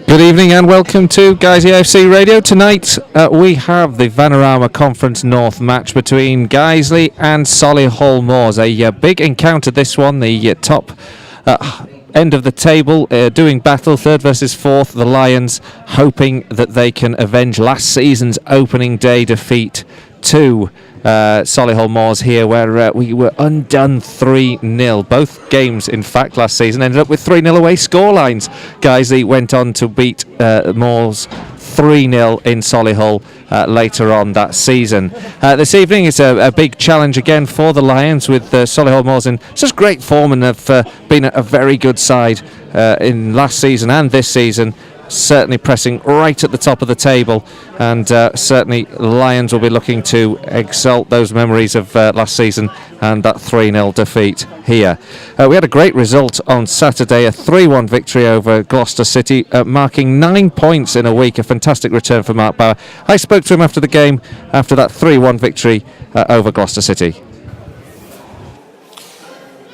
Good evening and welcome to Guiseley AFC Radio. Tonight we have the Vanarama Conference North match between Guiseley and Solihull Moors. A big encounter, this one, the top end of the table, doing battle, third versus fourth. The Lions hoping that they can avenge last season's opening day defeat to Solihull Moors here, where we were undone 3-0. Both games, in fact, last season ended up with 3-0 away scorelines. Guiseley went on to beat Moors 3-0 in Solihull later on that season. This evening is a big challenge again for the Lions, with Solihull Moors in such great form and have been a very good side in last season and this season. Certainly pressing right at the top of the table, and certainly Lions will be looking to exalt those memories of last season and that 3-0 defeat here. We had a great result on Saturday, a 3-1 victory over Gloucester City, marking 9 points in a week, a fantastic return for Mark Bauer. I spoke to him after the game, after that 3-1 victory over Gloucester City.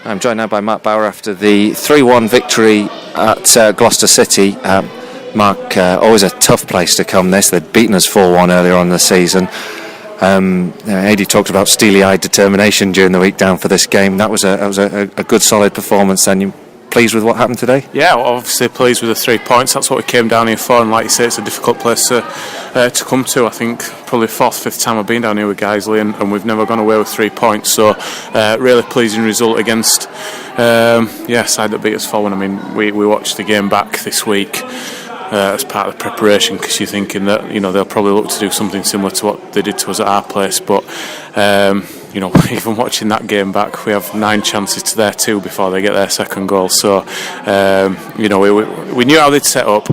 I'm joined now by Mark Bauer after the 3-1 victory at Gloucester City. Mark, always a tough place to come this. They'd beaten us 4-1 earlier on in the season. Adi talked about steely-eyed determination during the week down for this game. That was a good, solid performance. And you pleased with what happened today? Yeah, obviously pleased with the 3 points. That's what we came down here for. And like you say, it's a difficult place to come to. I think probably 4th, 5th time I've been down here with Guiseley, and we've never gone away with 3 points. So really pleasing result against a side that beat us 4-1. I mean, we watched the game back this week. As part of the preparation, because you're thinking that they'll probably look to do something similar to what they did to us at our place, but even watching that game back, we have 9 chances to their 2 before they get their second goal. So we knew how they'd set up,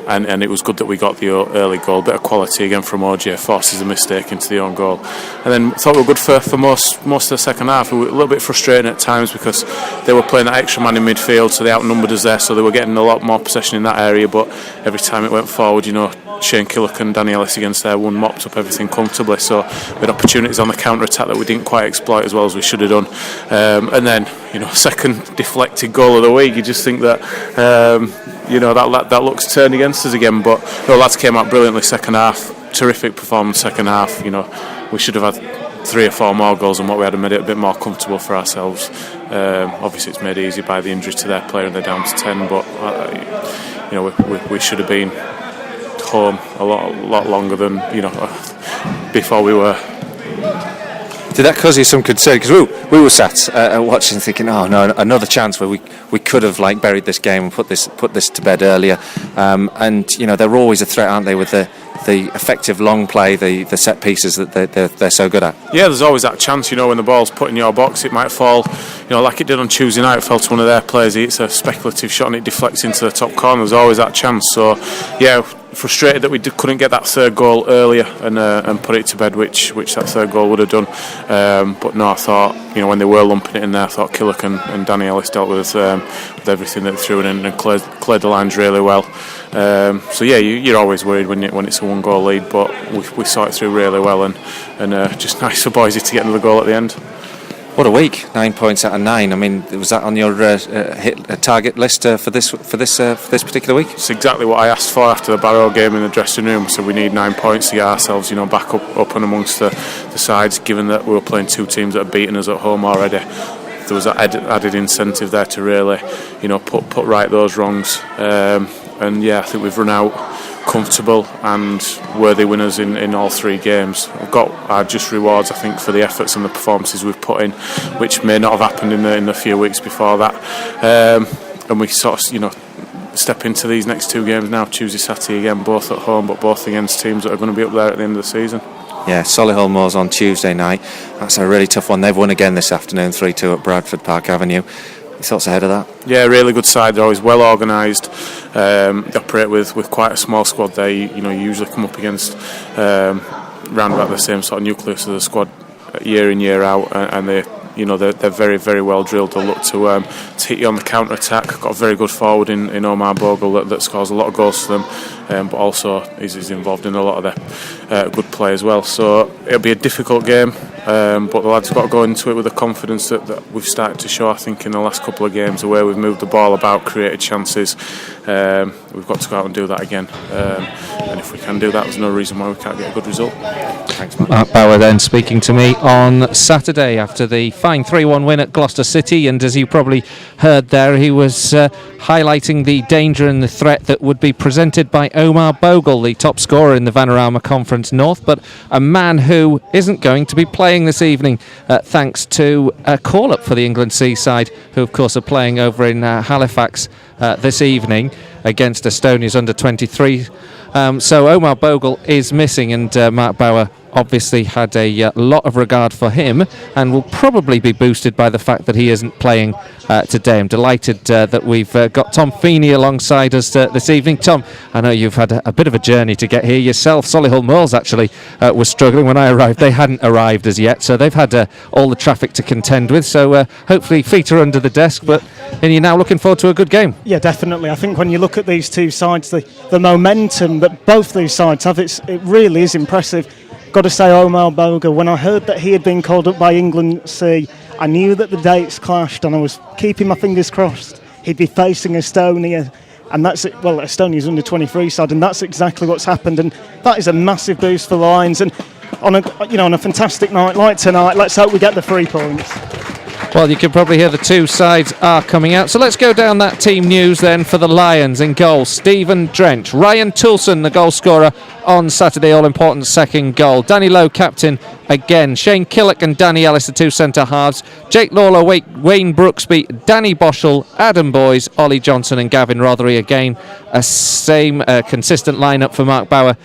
and it was good that we got the early goal. Bit of quality again from OJ, forces a mistake into the own goal, and then thought we were good for most of the second half. We were a little bit frustrating at times because they were playing that extra man in midfield, so they outnumbered us there, so they were getting a lot more possession in that area. But every time it went forward, Shane Killican, Danny Ellis against their one mopped up everything comfortably. So we had opportunities on the counter attack that we didn't quite exploit as well as we should have done. And then second deflected goal of the week. You just think that that looks turned against us again. But the lads came out brilliantly second half. Terrific performance second half. We should have had 3 or 4 more goals than what we had, and made it a bit more comfortable for ourselves. Obviously, it's made easy by the injury to their player, and they're down to 10. But we should have been home a lot longer than before we were. Did that cause you some concern? Because we were sat watching, thinking, oh no, another chance where we could have buried this game and put this to bed earlier. And they're always a threat, aren't they, with the effective long play, the set pieces that they're so good at. Yeah, there's always that chance. When the ball's put in your box, it might fall. Like it did on Tuesday night, it fell to one of their players. It's a speculative shot and it deflects into the top corner. There's always that chance. So yeah, frustrated that we couldn't get that 3rd goal earlier and put it to bed, which that 3rd goal would have done. But no, I thought when they were lumping it in there, I thought Killican and Danny Ellis dealt with everything that they threw in and cleared the lines really well. So yeah, you're always worried when it's a 1-goal lead, but we saw it through really well, and just nice for Boise to get another goal at the end. What a week! 9 points out of 9. I mean, was that on your target list for this particular week? It's exactly what I asked for after the Barrow game in the dressing room. So we need 9 points to get ourselves, back up and amongst the sides. Given that we were playing 2 teams that had beaten us at home already, there was that added incentive there to really, put right those wrongs. And yeah, I think we've run out comfortable and worthy winners in all 3 games. We've got our just rewards, I think, for the efforts and the performances we've put in, which may not have happened in the few weeks before that. And we sort of, step into these next 2 games now, Tuesday, Saturday again, both at home, but both against teams that are going to be up there at the end of the season. Yeah, Solihull Moors on Tuesday night. That's a really tough one. They've won again this afternoon, 3-2 at Bradford Park Avenue. Your thoughts ahead of that? Yeah, really good side. They're always well organised. They operate with quite a small squad. They usually come up against round about the same sort of nucleus of the squad year in, year out, and they're very, very well drilled. They'll look to hit you on the counter attack. Got a very good forward in Omar Bogle that scores a lot of goals for them, but also is involved in a lot of good play as well. So it'll be a difficult game, but the lads have got to go into it with the confidence that we've started to show, I think, in the last couple of games, the way we've moved the ball about, created chances. We've got to go out and do that again, and if we can do that, there's no reason why we can't get a good result. Thanks, Mark Bauer then speaking to me on Saturday after the fine 3-1 win at Gloucester City, and as you probably heard there, he was highlighting the danger and the threat that would be presented by Omar Bogle, the top scorer in the Vanarama Conference North, but a man who isn't going to be playing this evening thanks to a call-up for the England Seaside, who of course are playing over in Halifax this evening against Estonia's under-23. So Omar Bogle is missing, and Mark Bauer obviously had a lot of regard for him and will probably be boosted by the fact that he isn't playing today. I'm delighted that we've got Tom Feeney alongside us this evening. Tom, I know you've had a bit of a journey to get here yourself. Solihull Moors actually was struggling when I arrived. They hadn't arrived as yet, so they've had all the traffic to contend with, so hopefully feet are under the desk, but and you're now looking forward to a good game. Yeah, definitely. I think when you look at these two sides, the momentum that both these sides have, it really is impressive. Got to say, Omar Bogle, when I heard that he had been called up by England C, I knew that the dates clashed, and I was keeping my fingers crossed he'd be facing Estonia, and that's it. Well, Estonia's under 23 side, and that's exactly what's happened, and that is a massive boost for the Lions. And on a fantastic night like tonight, let's hope we get the 3 points. Well, you can probably hear the two sides are coming out. So let's go down that team news then for the Lions. In goal, Stephen Drench. Ryan Toulson, the goal scorer on Saturday, all-important second goal. Danny Lowe, captain again. Shane Killock and Danny Ellis, the two centre-halves. Jake Lawler, Wayne Brooksby, Danny Boschel, Adam Boys, Ollie Johnson and Gavin Rothery. Again, a same consistent lineup for Mark Bauer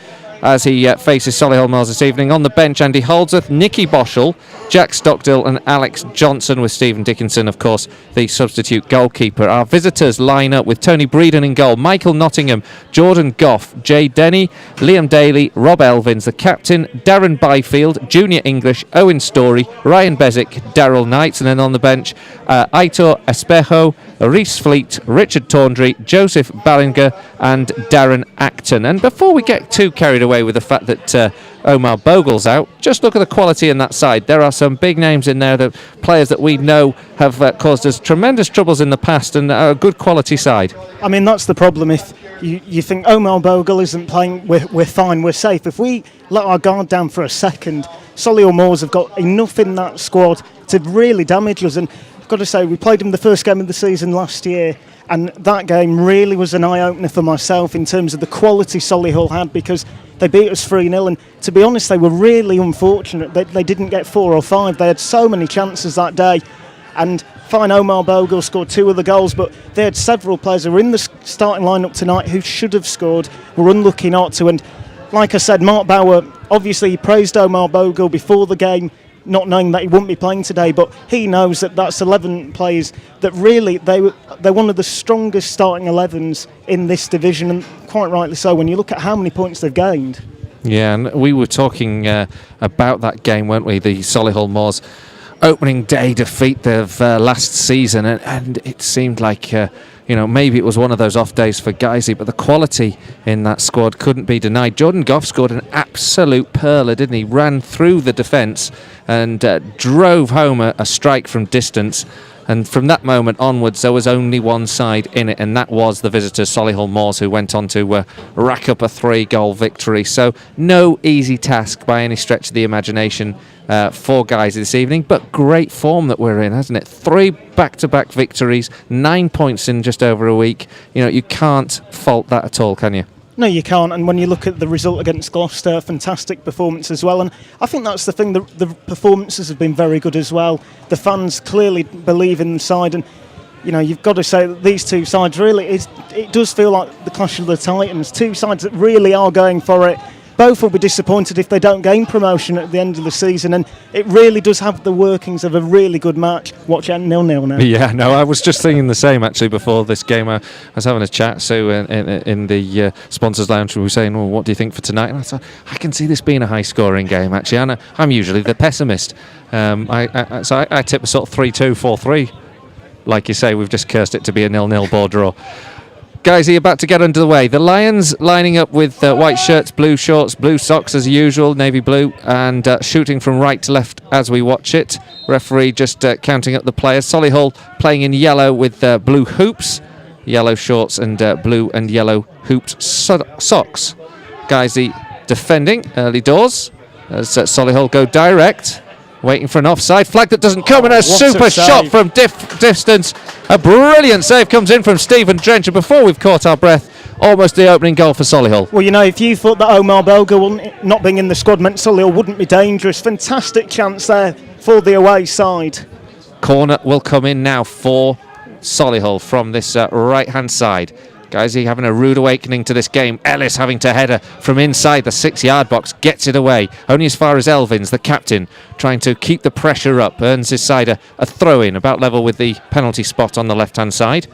as he faces Solihull Moors this evening. On the bench, Andy Holdsworth, Nicky Boschel, Jack Stockdill and Alex Johnson, with Stephen Dickinson, of course, the substitute goalkeeper. Our visitors line up with Tony Breeden in goal, Michael Nottingham, Jordan Goff, Jay Denny, Liam Daly, Rob Elvins, the captain, Darren Byfield, Junior English, Owen Story, Ryan Bezic, Daryl Knights, and then on the bench, Aitor Espejo, Rhys Fleet, Richard Tawndry, Joseph Ballinger and Darren Acton. And before we get too carried away with the fact that Omar Bogle's out, just look at the quality in that side. There are some big names in there, that players that we know have caused us tremendous troubles in the past, and are a good quality side. I mean, that's the problem. If you think Omar Bogle isn't playing, we're fine, we're safe. If we let our guard down for a second, Solihull Moors have got enough in that squad to really damage us. And I've got to say, we played them the first game of the season last year, and that game really was an eye-opener for myself in terms of the quality Solihull had, because they beat us 3-0, and to be honest, they were really unfortunate. They didn't get 4 or 5. They had so many chances that day, and fine, Omar Bogle scored 2 of the goals, but they had several players who were in the starting lineup tonight who should have scored, were unlucky not to. And like I said, Mark Bauer, obviously he praised Omar Bogle before the game, not knowing that he wouldn't be playing today, but he knows that that's 11 players that really, they're one of the strongest starting 11s in this division, and quite rightly so when you look at how many points they've gained. Yeah, and we were talking about that game, weren't we, the Solihull Moors opening day defeat of last season, and it seemed like maybe it was one of those off days for Guiseley, but the quality in that squad couldn't be denied. Jordan Goff scored an absolute perler, didn't he? Ran through the defence and drove home a strike from distance. And from that moment onwards, there was only one side in it, and that was the visitors, Solihull Moors, who went on to rack up a 3-goal victory. So no easy task by any stretch of the imagination for Guiseley this evening, but great form that we're in, hasn't it? 3 back-to-back victories, 9 points in just over a week. You can't fault that at all, can you? No, you can't. And when you look at the result against Gloucester, fantastic performance as well. And I think that's the thing, the performances have been very good as well. The fans clearly believe in the side, and you've got to say that these two sides really, it does feel like the clash of the Titans. Two sides that really are going for it. Both will be disappointed if they don't gain promotion at the end of the season, and it really does have the workings of a really good match. Watch out, 0-0 now. Yeah, no, I was just thinking the same actually before this game. I was having a chat, so in the sponsors lounge, we were saying, well, what do you think for tonight? And I thought, I can see this being a high scoring game actually, and I'm usually the pessimist. So I tip a sort of 3-2, 4-3. Like you say, we've just cursed it to be a 0-0 board draw. Guys, are you about to get under the way? The Lions lining up with white shirts, blue shorts, blue socks as usual, navy blue, and shooting from right to left as we watch it. Referee just counting up the players. Solihull playing in yellow with blue hoops, yellow shorts and blue and yellow hooped socks. Guiseley defending early doors as Solihull go direct. Waiting for an offside flag that doesn't come, and a super shot from distance. A brilliant save comes in from Stephen Drench, and before we've caught our breath, almost the opening goal for Solihull. Well, you know, if you thought that Omar Bogle not being in the squad meant Solihull wouldn't be dangerous, fantastic chance there for the away side. Corner will come in now for Solihull from this right-hand side. Guiseley having a rude awakening to this game. Ellis having to header from inside the 6-yard box, gets it away. Only as far as Elvins, the captain, trying to keep the pressure up. Earns his side a throw-in, about level with the penalty spot on the left-hand side.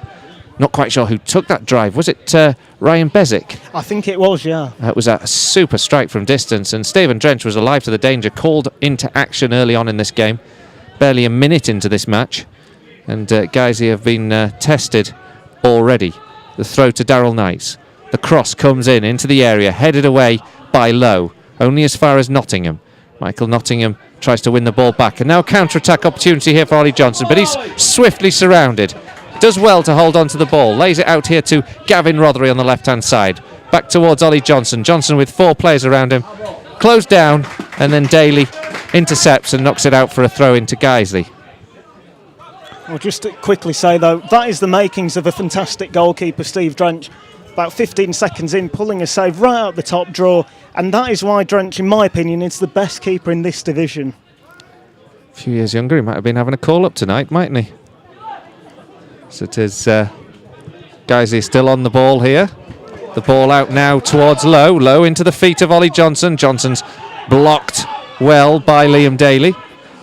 Not quite sure who took that drive. Was it Ryan Bezic? I think it was, yeah. It was a super strike from distance, and Stephen Drench was alive to the danger, called into action early on in this game. Barely a minute into this match, and Guiseley have been tested already. The throw to Daryl Knights. The cross comes into the area, headed away by Lowe, only as far as Nottingham. Michael Nottingham tries to win the ball back, and now counter-attack opportunity here for Ollie Johnson, but he's swiftly surrounded. Does well to hold on to the ball, lays it out here to Gavin Rothery on the left-hand side. Back towards Ollie Johnson. Johnson with 4 players around him. Closed down, and then Daly intercepts and knocks it out for a throw into Guiseley. Well, just to quickly say, though, that is the makings of a fantastic goalkeeper, Steve Drench. About 15 seconds in, pulling a save right out the top draw, and that is why Drench, in my opinion, is the best keeper in this division. A few years younger, he might have been having a call-up tonight, mightn't he? So it is Guiseley still on the ball here. The ball out now towards Lowe. Lowe into the feet of Ollie Johnson. Johnson's blocked well by Liam Daly.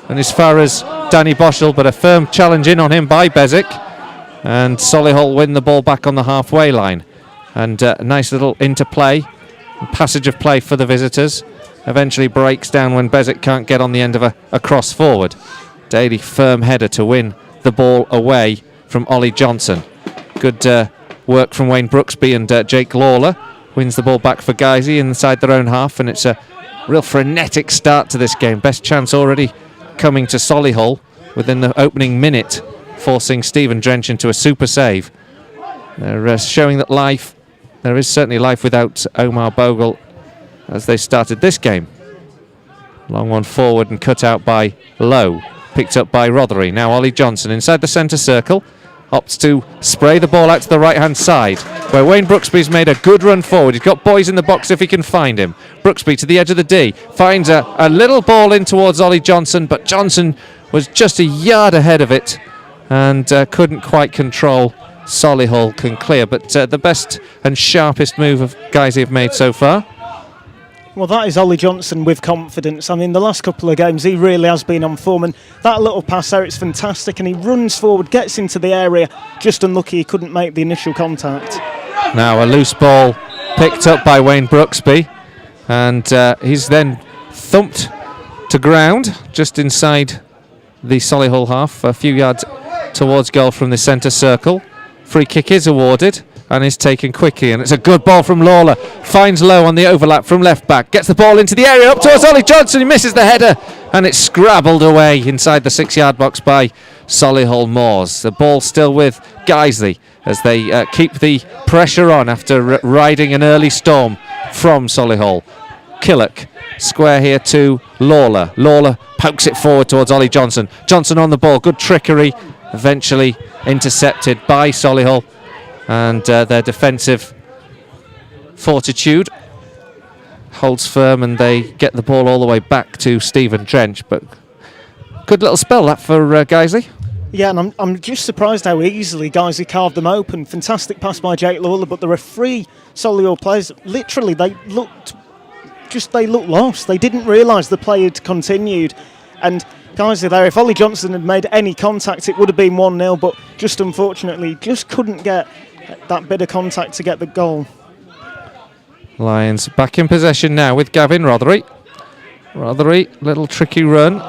And as far as Danny Boschel, but a firm challenge in on him by Bezic. And Solihull win the ball back on the halfway line. And a nice little interplay, passage of play for the visitors. Eventually breaks down when Bezic can't get on the end of a cross forward. Daly firm header to win the ball away from Ollie Johnson. Good work from Wayne Brooksby, and Jake Lawler wins the ball back for Guiseley inside their own half, and it's a real frenetic start to this game. Best chance already coming to Solihull within the opening minute, forcing Stephen Drench into a super save. They're showing that there is certainly life without Omar Bogle as they started this game. Long one forward and cut out by Lowe, picked up by Rothery. Now Ollie Johnson inside the centre circle, opts to spray the ball out to the right-hand side, where Wayne Brooksby's made a good run forward. He's got boys in the box if he can find him. Brooksby to the edge of the D, finds a little ball in towards Ollie Johnson, but Johnson was just a yard ahead of it and couldn't quite control. Solihull can clear, but the best and sharpest move of Guiseley have made so far. Well, that is Ollie Johnson with confidence. I mean, the last couple of games, he really has been on form, and that little pass there, it's fantastic, and he runs forward, gets into the area, just unlucky he couldn't make the initial contact. Now a loose ball picked up by Wayne Brooksby, and he's then thumped to ground just inside the Solihull half, a few yards towards goal from the centre circle. Free kick is awarded and is taken quickly, and it's a good ball from Lawler. Finds Lowe on the overlap from left back, gets the ball into the area up towards Ollie Johnson. He misses the header, and it's scrabbled away inside the 6-yard box by Solihull Moors. The ball still with Guiseley as they keep the pressure on after riding an early storm from Solihull. Killock square here to Lawler. Lawler pokes it forward towards Ollie Johnson. Johnson on the ball, good trickery, eventually intercepted by Solihull. And their defensive fortitude holds firm, and they get the ball all the way back to Stephen Drench. But good little spell that for Guiseley. Yeah, and I'm just surprised how easily Guiseley carved them open. Fantastic pass by Jake Lawler, but there are 3 Solihull players. Literally, they looked lost. They didn't realise the play had continued. And Guiseley there, if Ollie Johnson had made any contact, it would have been 1-0, but just unfortunately, just couldn't get that bit of contact to get the goal. Lions back in possession now with Gavin Rothery. Rothery, little tricky run.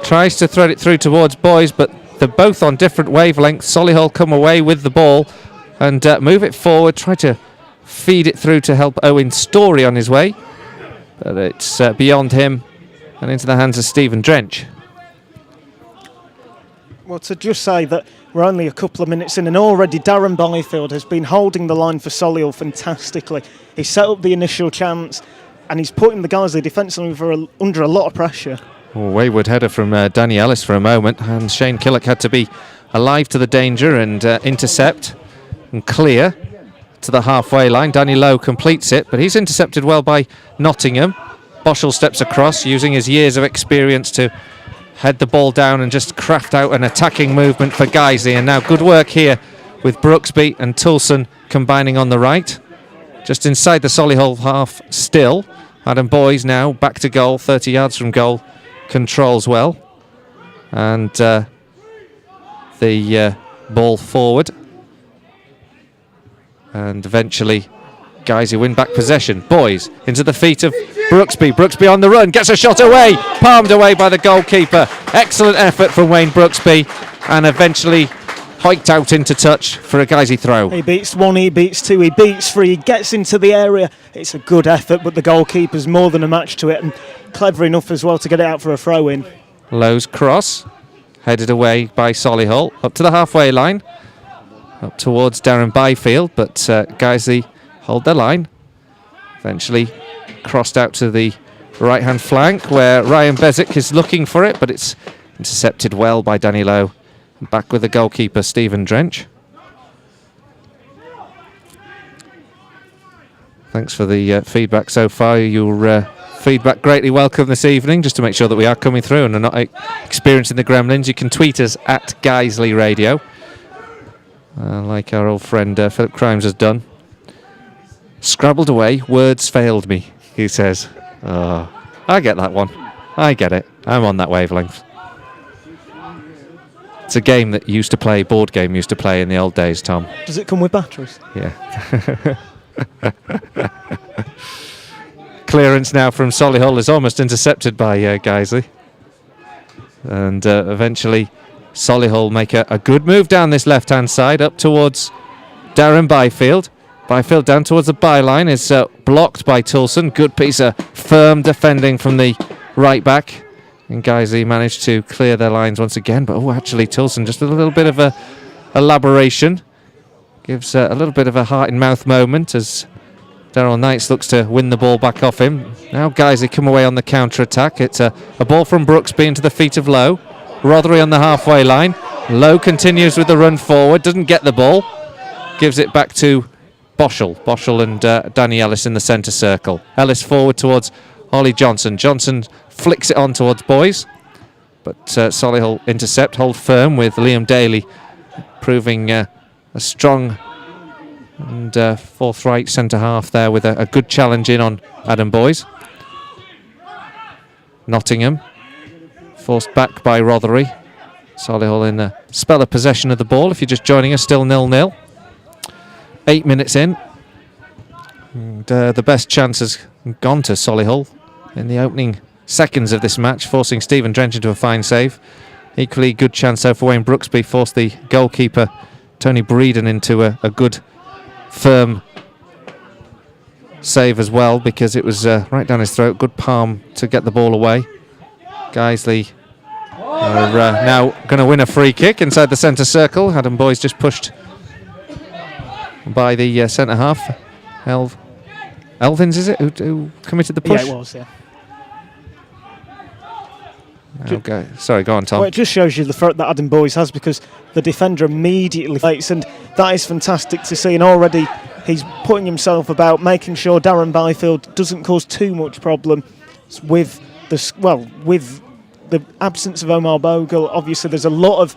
Tries to thread it through towards Boys, but they're both on different wavelengths. Solihull come away with the ball and move it forward, try to feed it through to help Owen Story on his way. But it's beyond him and into the hands of Stephen Drench. Well, to just say that we're only a couple of minutes in, and already Darren Byfield has been holding the line for Solihull fantastically. He set up the initial chance, and he's putting the Guiseley defence under a lot of pressure. Wayward header from Danny Ellis for a moment, and Shane Killock had to be alive to the danger and intercept and clear to the halfway line. Danny Lowe completes it, but he's intercepted well by Nottingham. Boschel steps across, using his years of experience to head the ball down and just craft out an attacking movement for Guiseley. And now good work here with Brooksby and Toulson combining on the right. Just inside the Solihull half still. Adam Boyes now back to goal, 30 yards from goal, controls well. And the ball forward. And eventually Guiseley win back possession. Boyes into the feet of Brooksby. Brooksby on the run, gets a shot away, palmed away by the goalkeeper. Excellent effort from Wayne Brooksby, and eventually hiked out into touch for a Guiseley throw. He beats one, he beats two, he beats three, he gets into the area. It's a good effort, but the goalkeeper's more than a match to it, and clever enough as well to get it out for a throw-in. Lowe's cross, headed away by Solihull, up to the halfway line, up towards Darren Byfield, but Guiseley hold their line. Eventually crossed out to the right-hand flank where Ryan Bezic is looking for it, but it's intercepted well by Danny Lowe. Back with the goalkeeper, Stephen Drench. Thanks for the feedback so far. Your feedback greatly welcome this evening, just to make sure that we are coming through and are not experiencing the gremlins. You can tweet us at Guiseley Radio, like our old friend Philip Crimes has done. Scrabbled away, words failed me, he says. Oh, I get that one. I get it. I'm on that wavelength. It's a game that board game used to play in the old days, Tom. Does it come with batteries? Yeah. Clearance now from Solihull is almost intercepted by Guiseley. And eventually Solihull make a good move down this left-hand side, up towards Darren Byfield. Byfield down towards the byline is blocked by Toulson. Good piece of firm defending from the right back. And Guiseley managed to clear their lines once again. But actually Toulson, just a little bit of a elaboration. Gives a little bit of a heart-in-mouth moment as Daryl Knights looks to win the ball back off him. Now Guiseley come away on the counter-attack. It's a ball from Brooksby into the feet of Lowe. Rothery on the halfway line. Lowe continues with the run forward. Doesn't get the ball. Gives it back to Boschel and Danny Ellis in the centre circle. Ellis forward towards Ollie Johnson. Johnson flicks it on towards Boyes, but Solihull intercept, hold firm with Liam Daly proving a strong and forthright centre half there with a good challenge in on Adam Boyes. Nottingham forced back by Rothery. Solihull in a spell of possession of the ball. If you're just joining us, still 0-0. 8 minutes in, and the best chance has gone to Solihull in the opening seconds of this match, forcing Stephen Drench into a fine save. Equally good chance though for Wayne Brooksby, forced the goalkeeper Tony Breeden into a good firm save as well, because it was right down his throat. Good palm to get the ball away. Guiseley are now going to win a free kick inside the centre circle. Adam Boyes just pushed by the centre half. Elvins, is it, who committed the push? Yeah, it was, yeah. Okay. Sorry, go on, Tom. Well, it just shows you the threat that Adam Boyes has, because the defender immediately fights, and that is fantastic to see. And already he's putting himself about, making sure Darren Byfield doesn't cause too much problem with the absence of Omar Bogle. Obviously, there's a lot of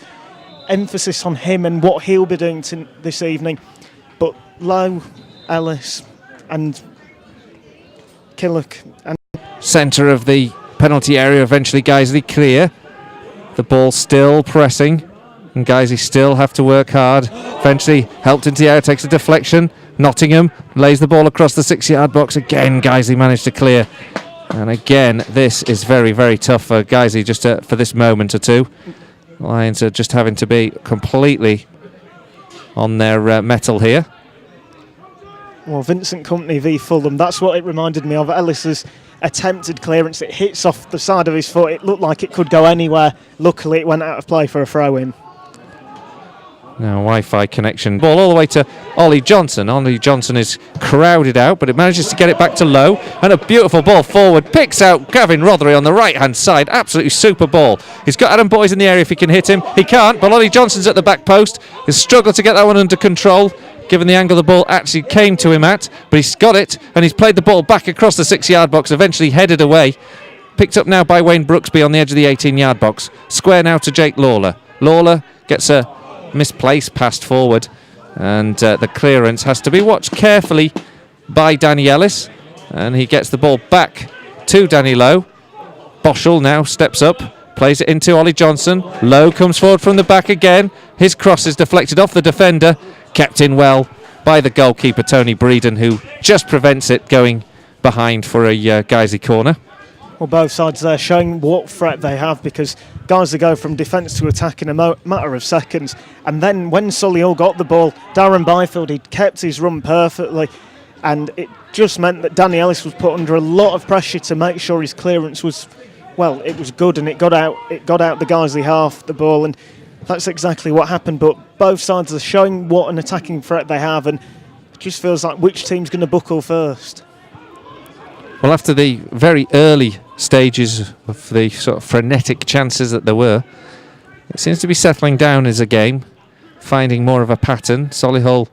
emphasis on him and what he'll be doing this evening. But Lowe, Ellis and Killock and centre of the penalty area, eventually Guiseley clear. The ball still pressing, and Guiseley still have to work hard. Eventually helped into the air, takes a deflection. Nottingham lays the ball across the 6-yard box. Again, Guiseley managed to clear. And again, this is very, very tough for Guiseley just for this moment or two. Lions are just having to be completely on their mettle here. Well, Vincent Kompany v Fulham, that's what it reminded me of. Ellis's attempted clearance, it hits off the side of his foot. It looked like it could go anywhere. Luckily, it went out of play for a throw-in. Now Wi-Fi connection. Ball all the way to Ollie Johnson. Ollie Johnson is crowded out, but it manages to get it back to Lowe. And a beautiful ball forward. Picks out Gavin Rothery on the right-hand side. Absolutely super ball. He's got Adam Boyes in the area if he can hit him. He can't, but Ollie Johnson's at the back post. He's struggled to get that one under control, given the angle the ball actually came to him at. But he's got it, and he's played the ball back across the 6-yard box, eventually headed away. Picked up now by Wayne Brooksby on the edge of the 18-yard box. Square now to Jake Lawler. Lawler gets a misplaced passed forward, and the clearance has to be watched carefully by Danny Ellis, and he gets the ball back to Danny Lowe. Bogle now steps up, plays it into Ollie Johnson. Lowe comes forward from the back again. His cross is deflected off the defender, kept in well by the goalkeeper Tony Breeden, who just prevents it going behind for a Guiseley corner. Well, both sides there showing what threat they have, because Guiseley go from defence to attack in a matter of seconds. And then when Solihull got the ball, Darren Byfield, he'd kept his run perfectly, and it just meant that Danny Ellis was put under a lot of pressure to make sure his clearance was, well, it was good, and it got out the Guiseley half, the ball, and that's exactly what happened. But both sides are showing what an attacking threat they have, and it just feels like which team's going to buckle first. Well, after the very early stages of the sort of frenetic chances that there were, it seems to be settling down as a game, finding more of a pattern. Solihull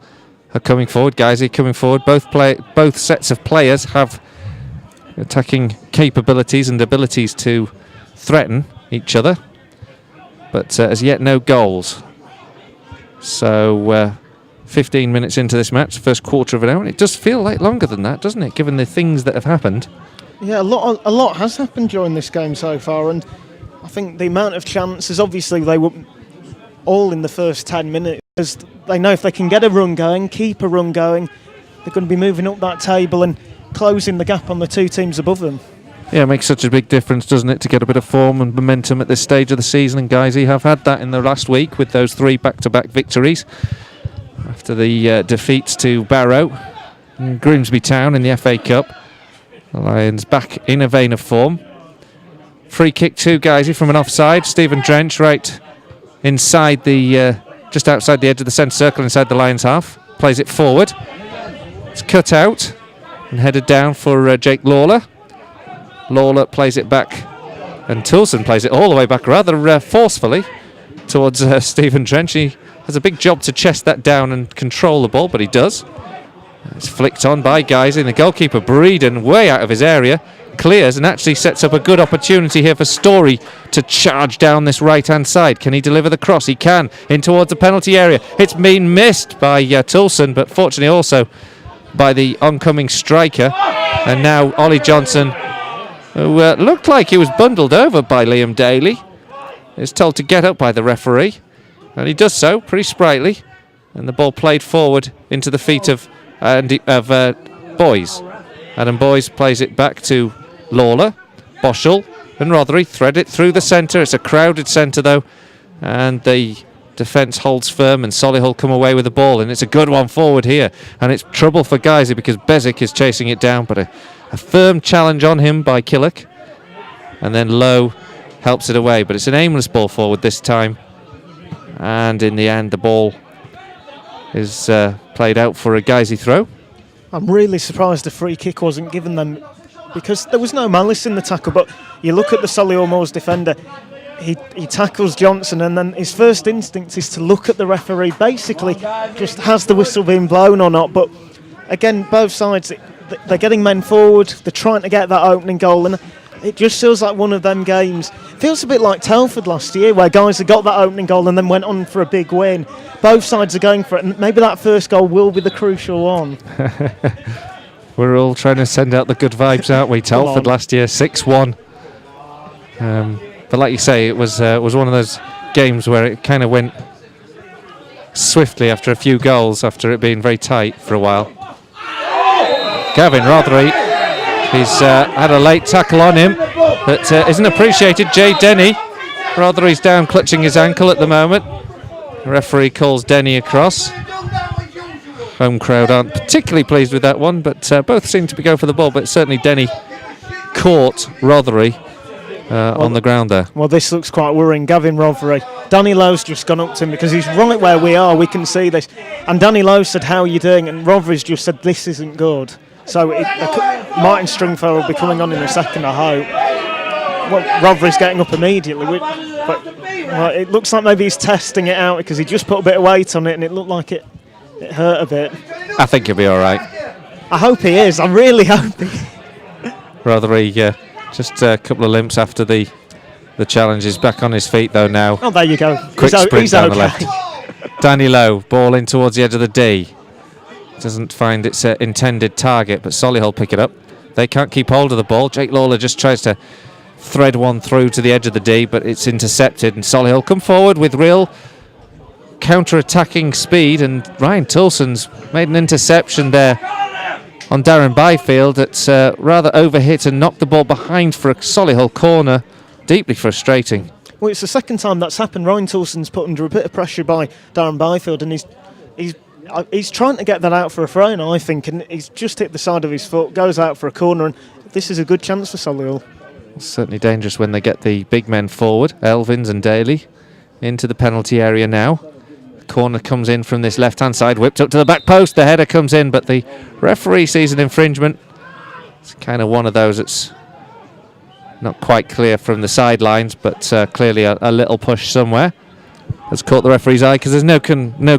are coming forward, Guiseley coming forward. Both sets of players have attacking capabilities and abilities to threaten each other, but as yet no goals. So 15 minutes into this match, first quarter of an hour, and it does feel like longer than that, doesn't it, given the things that have happened? Yeah, a lot has happened during this game so far, and I think the amount of chances, obviously they were all in the first 10 minutes, as they know if they can get a run going, keep a run going, they're going to be moving up that table and closing the gap on the two teams above them. Yeah, it makes such a big difference, doesn't it, to get a bit of form and momentum at this stage of the season, and Guiseley have had that in the last week with those 3 back-to-back victories after the defeats to Barrow and Grimsby Town in the FA Cup. The Lions back in a vein of form. Free kick to Guiseley from an offside. Stephen Drench right inside the, just outside the edge of the centre circle, inside the Lions half. Plays it forward. It's cut out and headed down for Jake Lawler. Lawler plays it back, and Toulson plays it all the way back rather forcefully towards Stephen Drench. He has a big job to chest that down and control the ball, but he does. It's flicked on by Guiseley, and the goalkeeper Breeden, way out of his area, clears and actually sets up a good opportunity here for Story to charge down this right-hand side. Can he deliver the cross? He can, in towards the penalty area. It's been missed by Toulson, but fortunately also by the oncoming striker. And now Ollie Johnson, who looked like he was bundled over by Liam Daly, is told to get up by the referee, and he does so pretty sprightly, and the ball played forward into the feet of Boyes. Adam Boyes plays it back to Lawler. Bogle and Rothery thread it through the centre. It's a crowded centre though, and the defence holds firm, and Solihull come away with the ball, and it's a good one forward here, and it's trouble for Guiseley because Bezic is chasing it down, but a firm challenge on him by Killick, and then Lowe helps it away, but it's an aimless ball forward this time, and in the end the ball is played out for a Guiseley throw. I'm really surprised the free kick wasn't given them, because there was no malice in the tackle, but you look at the Solihull Moors defender, he tackles Johnson, and then his first instinct is to look at the referee, basically just has the whistle been blown or not. But again, both sides, they're getting men forward, they're trying to get that opening goal, and it just feels like one of them games. It feels a bit like Telford last year, where guys had got that opening goal and then went on for a big win. Both sides are going for it, and maybe that first goal will be the crucial one. We're all trying to send out the good vibes, aren't we? Telford last year, 6-1. But like you say, it was one of those games where it kind of went swiftly after a few goals, after it being very tight for a while. Gavin Rothery, he's had a late tackle on him that isn't appreciated. Jay Denny, Rothery's down clutching his ankle at the moment. The referee calls Denny across. home crowd aren't particularly pleased with that one, but both seem to be going for the ball, but certainly Denny caught Rothery on the ground there. Well, this looks quite worrying. Gavin Rothery. Danny Lowe's just gone up to him because he's right where we are. We can see this. And Danny Lowe said, "How are you doing?" And Rothery's just said, "This isn't good." So Martin Stringfellow will be coming on in a second, I hope. Well, Rothery's getting up immediately. But it looks like maybe he's testing it out because he just put a bit of weight on it and it looked like it hurt a bit. I think he'll be all right. I hope he is. I really hope he is. Rothery just a couple of limps after the challenge. He's back on his feet though now. Oh, there you go. Quick sprint he's down okay. the left. Danny Lowe, ball in towards the edge of the D. Doesn't find its intended target, but Solihull pick it up. They can't keep hold of the ball. Jake Lawler just tries to thread one through to the edge of the D, but it's intercepted, and Solihull come forward with real counter-attacking speed, and Ryan Toulson's made an interception there on Darren Byfield that's rather overhit and knocked the ball behind for a Solihull corner. Deeply frustrating. Well, it's the second time that's happened. Ryan Toulson's put under a bit of pressure by Darren Byfield, and he's trying to get that out for a throw, I think, and he's just hit the side of his foot, goes out for a corner, and this is a good chance for Solihull. It's certainly dangerous when they get the big men forward. Elvins and Daly into the penalty area now. Corner comes in from this left-hand side, whipped up to the back post. The header comes in, but the referee sees an infringement. It's kind of one of those that's not quite clear from the sidelines, but clearly a little push somewhere has caught the referee's eye because there's no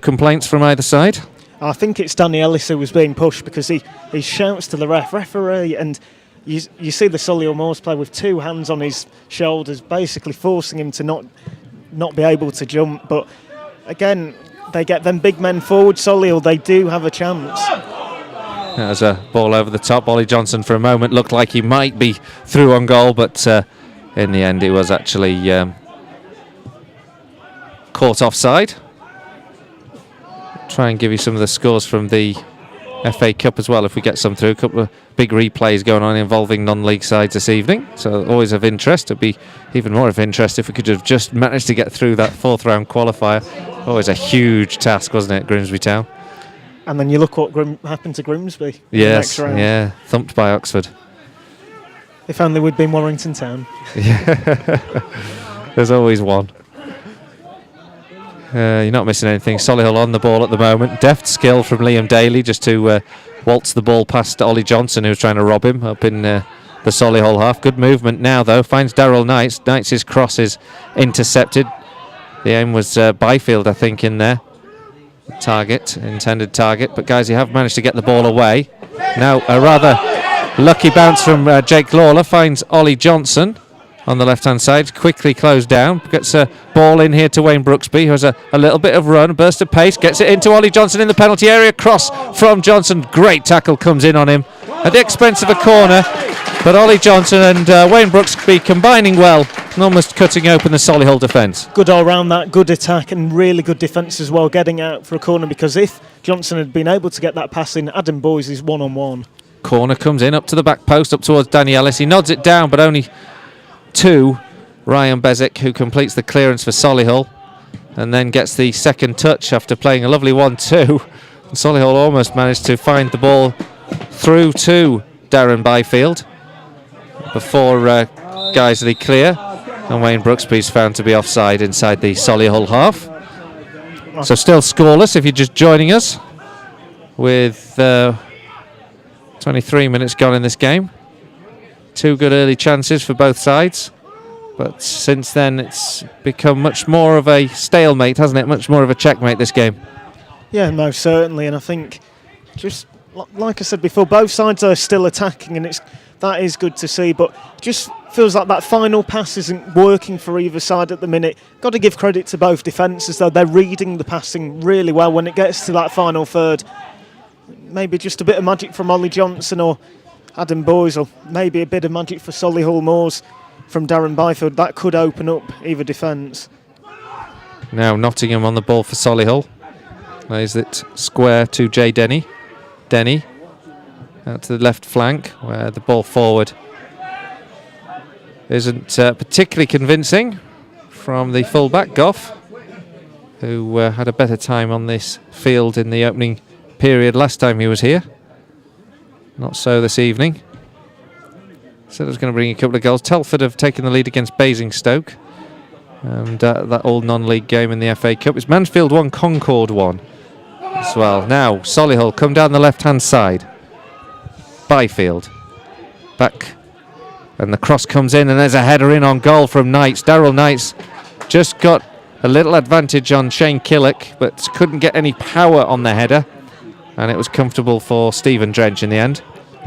complaints from either side. I think it's Danny Ellis who was being pushed because he shouts to the referee, and you see the Solihull Moors play with two hands on his shoulders, basically forcing him to not be able to jump. But again, they get them big men forward. Solihull, they do have a chance. There's a ball over the top. Ollie Johnson for a moment looked like he might be through on goal, but in the end it was actually caught offside. Try and give you some of the scores from the FA Cup as well if we get some through. A couple of big replays going on involving non-league sides this evening, so always of interest. It'd be even more of interest if we could have just managed to get through that fourth round qualifier. Always a huge task, wasn't it, Grimsby Town? And then you look what happened to Grimsby in the next round. Yeah, thumped by Oxford. If only we'd been Warrington Town. There's always one. You're not missing anything. Solihull on the ball at the moment. Deft skill from Liam Daly just to waltz the ball past Ollie Johnson, who was trying to rob him up in the Solihull half. Good movement now, though. Finds Darryl Knights. Knights' cross is intercepted. The aim was Byfield, I think, in there. Intended target. But, guys, you have managed to get the ball away. Now, a rather lucky bounce from Jake Lawler finds Ollie Johnson on the left-hand side, quickly closed down, gets a ball in here to Wayne Brooksby, who has a little bit of run, burst of pace, gets it into Ollie Johnson in the penalty area, cross from Johnson, great tackle comes in on him at the expense of a corner, but Ollie Johnson and Wayne Brooksby combining well and almost cutting open the Solihull defence. Good all round that, good attack and really good defence as well, getting out for a corner, because if Johnson had been able to get that pass in, Adam Boyes is one-on-one. Corner comes in up to the back post, up towards Danny Ellis, he nods it down, but only to Ryan Bezic, who completes the clearance for Solihull and then gets the second touch after playing a lovely 1-2. And Solihull almost managed to find the ball through to Darren Byfield before Guiseley clear, and Wayne Brooksby's found to be offside inside the Solihull half. So still scoreless if you're just joining us, with 23 minutes gone in this game. Two good early chances for both sides, but since then it's become much more of a stalemate, hasn't it? Much more of a checkmate, this game. Yeah, no, certainly, and I think, just like I said before, both sides are still attacking, and that is good to see, but just feels like that final pass isn't working for either side at the minute. Got to give credit to both defences, though. They're reading the passing really well when it gets to that final third. Maybe just a bit of magic from Ollie Johnson or Adam Boyes, or maybe a bit of magic for Solihull Moors from Darren Byfield. That could open up either defence. Now Nottingham on the ball for Solihull. Plays it square to Jay Denny. Denny out to the left flank, where the ball forward isn't particularly convincing from the full-back, Goff, who had a better time on this field in the opening period last time he was here. Not so this evening. Said it was going to bring a couple of goals. Telford have taken the lead against Basingstoke. And that old non-league game in the FA Cup. It's Mansfield 1, Concord 1 as well. Now, Solihull come down the left-hand side. Byfield. Back. And the cross comes in, and there's a header in on goal from Knights. Daryl Knights just got a little advantage on Shane Killick, but couldn't get any power on the header. And it was comfortable for Stephen Drench in the end.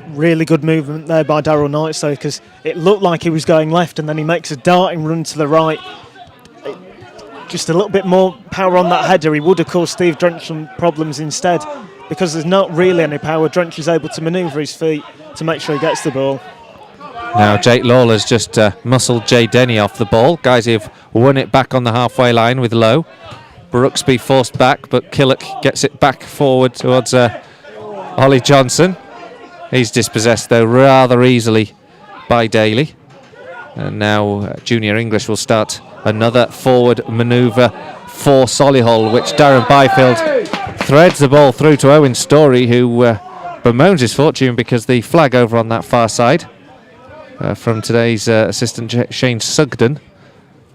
Really good movement there by Daryl Knights, though, because it looked like he was going left, and then he makes a darting run to the right. Just a little bit more power on that header. He would have caused Steve Drench some problems instead. Because there's not really any power, Drench is able to manoeuvre his feet to make sure he gets the ball. Now Jake Lawler's just muscled Jay Denny off the ball. Guys have won it back on the halfway line with Lowe. Brooksby forced back, but Killick gets it back forward towards Ollie Johnson. He's dispossessed though rather easily by Daly. And now Junior English will start another forward manoeuvre for Solihull, which Darren Byfield threads the ball through to Owen Story, who bemoans his fortune because the flag over on that far side from today's assistant Shane Sugden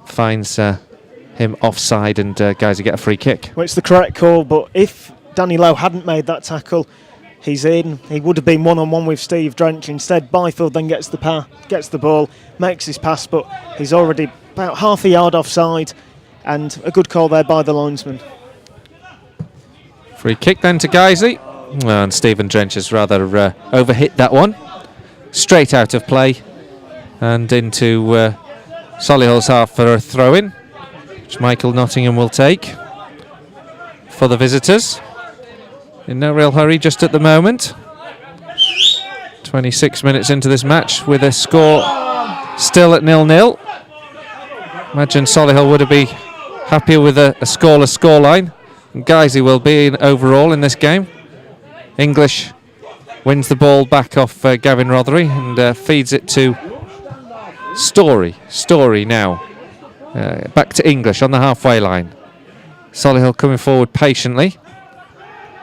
finds him offside, and guys get a free kick. Well, it's the correct call, but if Danny Lowe hadn't made that tackle, he's in. He would have been one-on-one with Steve Drench. Instead, Byfield then gets the ball, makes his pass, but he's already about half a yard offside, and a good call there by the linesman. Free kick then to Guiseley. And Stephen Drench has rather overhit that one. Straight out of play and into Solihull's half for a throw-in, which Michael Nottingham will take for the visitors. In no real hurry just at the moment. 26 minutes into this match with a score still at 0-0. Imagine Solihull would have been happier with a scoreless scoreline. And Guiseley will be in overall in this game. English wins the ball back off Gavin Rothery and feeds it to Story. Story now. Back to English on the halfway line. Solihull coming forward patiently.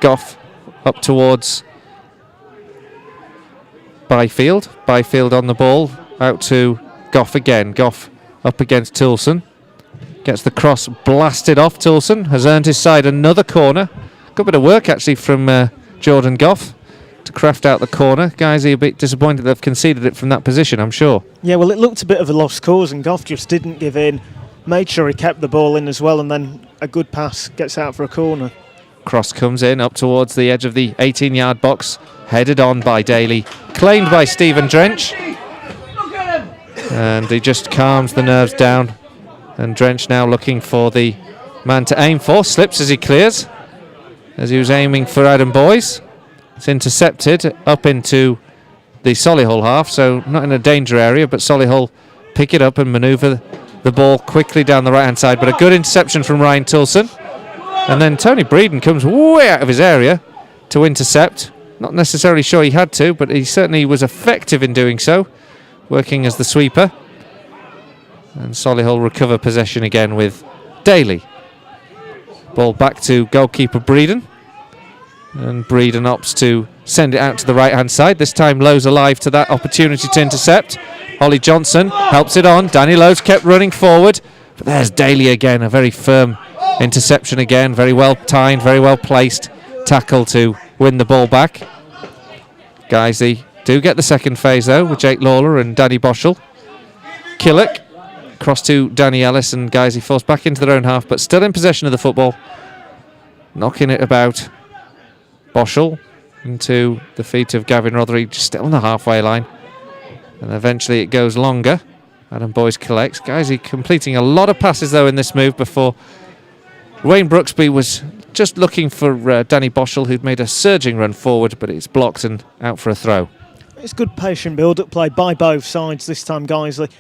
Goff up towards Byfield. Byfield on the ball. Out to Goff again. Goff up against Toulson. Gets the cross blasted off. Toulson has earned his side another corner. Got a bit of work actually from Jordan Goff to craft out the corner. Guys are a bit disappointed they've conceded it from that position, I'm sure. Yeah, well, it looked a bit of a lost cause, and Goff just didn't give in. Made sure he kept the ball in as well, and then a good pass gets out for a corner. Cross comes in up towards the edge of the 18-yard box. Headed on by Daly. Claimed by Stephen Drench. And he just calms the nerves down. And Drench now looking for the man to aim for. Slips as he clears, as he was aiming for Adam Boyes. It's intercepted up into the Solihull half, so not in a danger area, but Solihull pick it up and manoeuvre the ball quickly down the right-hand side. But a good interception from Ryan Toulson. And then Tony Breeden comes way out of his area to intercept. Not necessarily sure he had to, but he certainly was effective in doing so, working as the sweeper. And Solihull recover possession again with Daly. Ball back to goalkeeper Breeden. And Breeden opts to send it out to the right-hand side. This time Lowe's alive to that opportunity to intercept. Ollie Johnson helps it on. Danny Lowe's kept running forward. But there's Daly again, a very firm interception again. Very well timed, very well placed tackle to win the ball back. Guiseley do get the second phase though with Jake Lawler and Danny Boschel. Killick. Cross to Danny Ellis, and Guiseley forced back into their own half, but still in possession of the football. Knocking it about. Boschel into the feet of Gavin Rothery, still on the halfway line. And eventually it goes longer. Adam Boyes collects. Guiseley completing a lot of passes though in this move before Wayne Brooksby was just looking for Danny Boschel, who'd made a surging run forward, but it's blocked and out for a throw. It's good patient build-up play by both sides this time, Guiseley.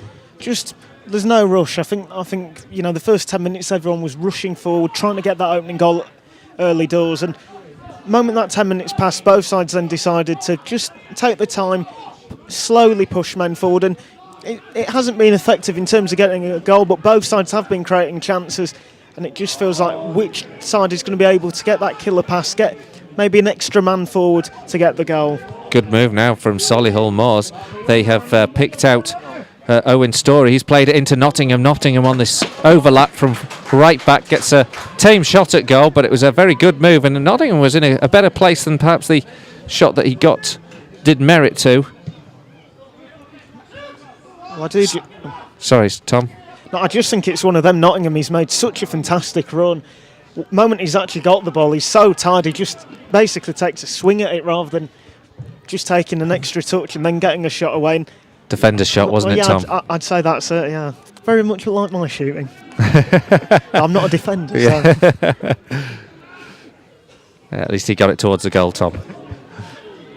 There's no rush. I think the first 10 minutes everyone was rushing forward, trying to get that opening goal early doors, and the moment that 10 minutes passed, both sides then decided to just take the time, slowly push men forward, and it hasn't been effective in terms of getting a goal, but both sides have been creating chances, and it just feels like which side is going to be able to get that killer pass, get maybe an extra man forward to get the goal. Good move now from Solihull Moors. They have picked out Owen Story. He's played it into Nottingham. Nottingham on this overlap from right back gets a tame shot at goal, but it was a very good move, and Nottingham was in a better place than perhaps the shot that he got did merit to. Sorry, Tom. No, I just think it's one of them. Nottingham, he's made such a fantastic run. The moment he's actually got the ball, he's so tired, he just basically takes a swing at it rather than just taking an extra touch and then getting a shot away. And defender's shot, wasn't it, Tom? I'd say that's it, yeah. Very much like my shooting. I'm not a defender, yeah. so. Yeah, at least he got it towards the goal, Tom.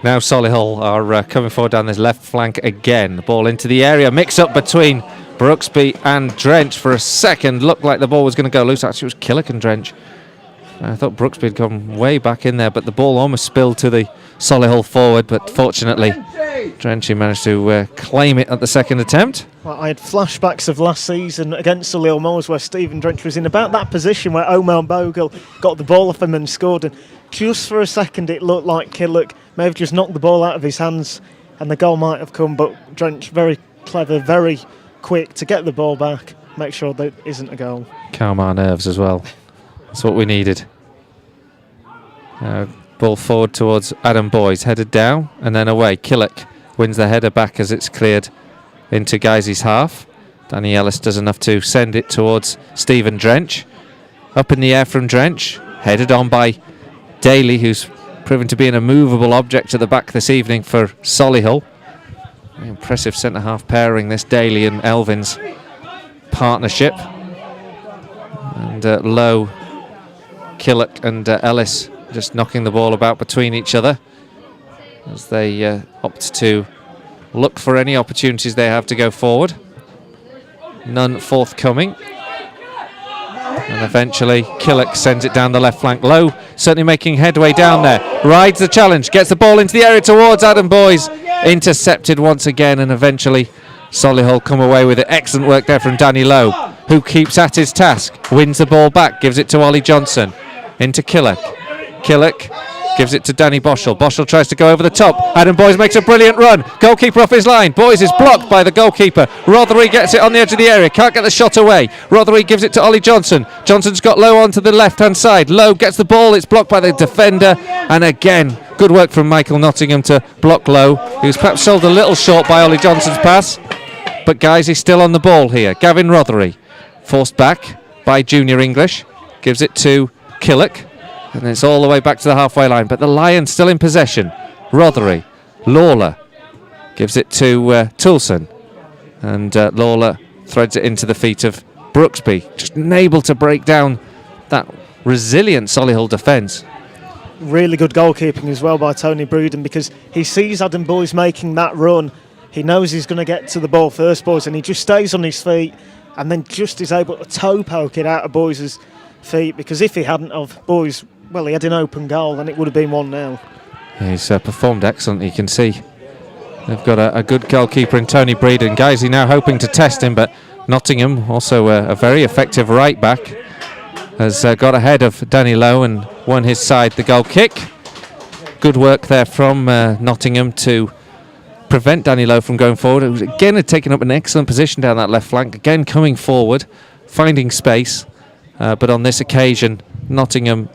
Now Solihull are coming forward down this left flank again. The ball into the area, mix up between Brooksby and Drench. For a second, looked like the ball was going to go loose. Actually, it was Killick and Drench. I thought Brooksby had come way back in there, but the ball almost spilled to the Solihull forward. But fortunately, Drenchy managed to claim it at the second attempt. Well, I had flashbacks of last season against Solihull Moors where Stephen Drench was in about that position where Omar Bogle got the ball off him and scored. And just for a second, it looked like Killick may have just knocked the ball out of his hands and the goal might have come, but Drench very clever, very quick to get the ball back, make sure there isn't a goal. Calm our nerves as well. That's what we needed. Ball forward towards Adam Boyes, headed down and then away. Killick wins the header back as it's cleared into Guiseley's half. Danny Ellis does enough to send it towards Stephen Drench. Up in the air from Drench, headed on by Daly, who's proven to be an immovable object at the back this evening for Solihull. Very impressive centre-half pairing, this Daly and Elvin's partnership. And Lowe, Killick and Ellis just knocking the ball about between each other as they opt to look for any opportunities they have to go forward. None forthcoming. And eventually Killick sends it down the left flank. Lowe certainly making headway down there. Rides the challenge, gets the ball into the area towards Adam Boyes. Intercepted once again, and eventually Solihull come away with it. Excellent work there from Danny Lowe, who keeps at his task. Wins the ball back, gives it to Ollie Johnson. Into Killick. Killick gives it to Danny Boschel. Boschel tries to go over the top. Adam Boyes makes a brilliant run. Goalkeeper off his line. Boyes is blocked by the goalkeeper. Rothery gets it on the edge of the area. Can't get the shot away. Rothery gives it to Ollie Johnson. Johnson's got Lowe onto the left-hand side. Lowe gets the ball. It's blocked by the defender. And again, good work from Michael Nottingham to block Lowe. He was perhaps sold a little short by Ollie Johnson's pass. But guys, he's still on the ball here. Gavin Rothery, forced back by Junior English. Gives it to Killick. And it's all the way back to the halfway line. But the Lions still in possession. Rothery. Lawler gives it to Toulson. And Lawler threads it into the feet of Brooksby. Just unable to break down that resilient Solihull defence. Really good goalkeeping as well by Tony Bruden, because he sees Adam Boyes making that run. He knows he's going to get to the ball first, Boyes, and he just stays on his feet and then just is able to toe poke it out of Boyes' feet, because if he hadn't of Boyes, well, he had an open goal and it would have been 1-0. He's performed excellently, you can see. They've got a good goalkeeper in Tony Breeden. Guys, he's now hoping to test him, but Nottingham, also a very effective right back, has got ahead of Danny Lowe and won his side the goal kick. Good work there from Nottingham to prevent Danny Lowe from going forward. It was again had taken up an excellent position down that left flank, again coming forward, finding space, but on this occasion Nottingham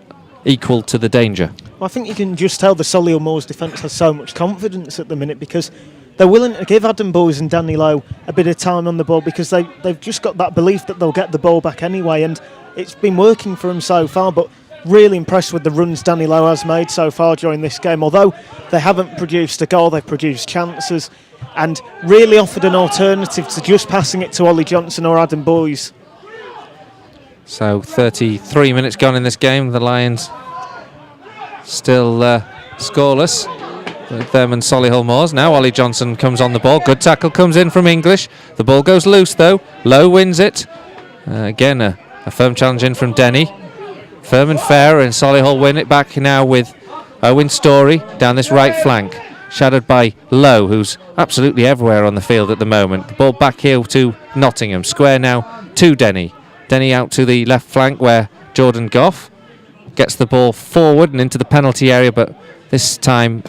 equal to the danger. Well, I think you can just tell the Solihull Moors defence has so much confidence at the minute, because they're willing to give Adam Boyes and Danny Lowe a bit of time on the ball, because they've just got that belief that they'll get the ball back anyway, and it's been working for them so far. But really impressed with the runs Danny Lowe has made so far during this game. Although they haven't produced a goal, they've produced chances and really offered an alternative to just passing it to Ollie Johnson or Adam Boyes. So 33 minutes gone in this game. The Lions still scoreless with them and Solihull Moors. Now Ollie Johnson comes on the ball. Good tackle comes in from English. The ball goes loose though. Lowe wins it. Again a firm challenge in from Denny. Firm and fair, and Solihull win it back now with Owen Story down this right flank. Shadowed by Lowe, who's absolutely everywhere on the field at the moment. The ball back here to Nottingham. Square now to Denny. Denny out to the left flank where Jordan Goff gets the ball forward and into the penalty area, but this time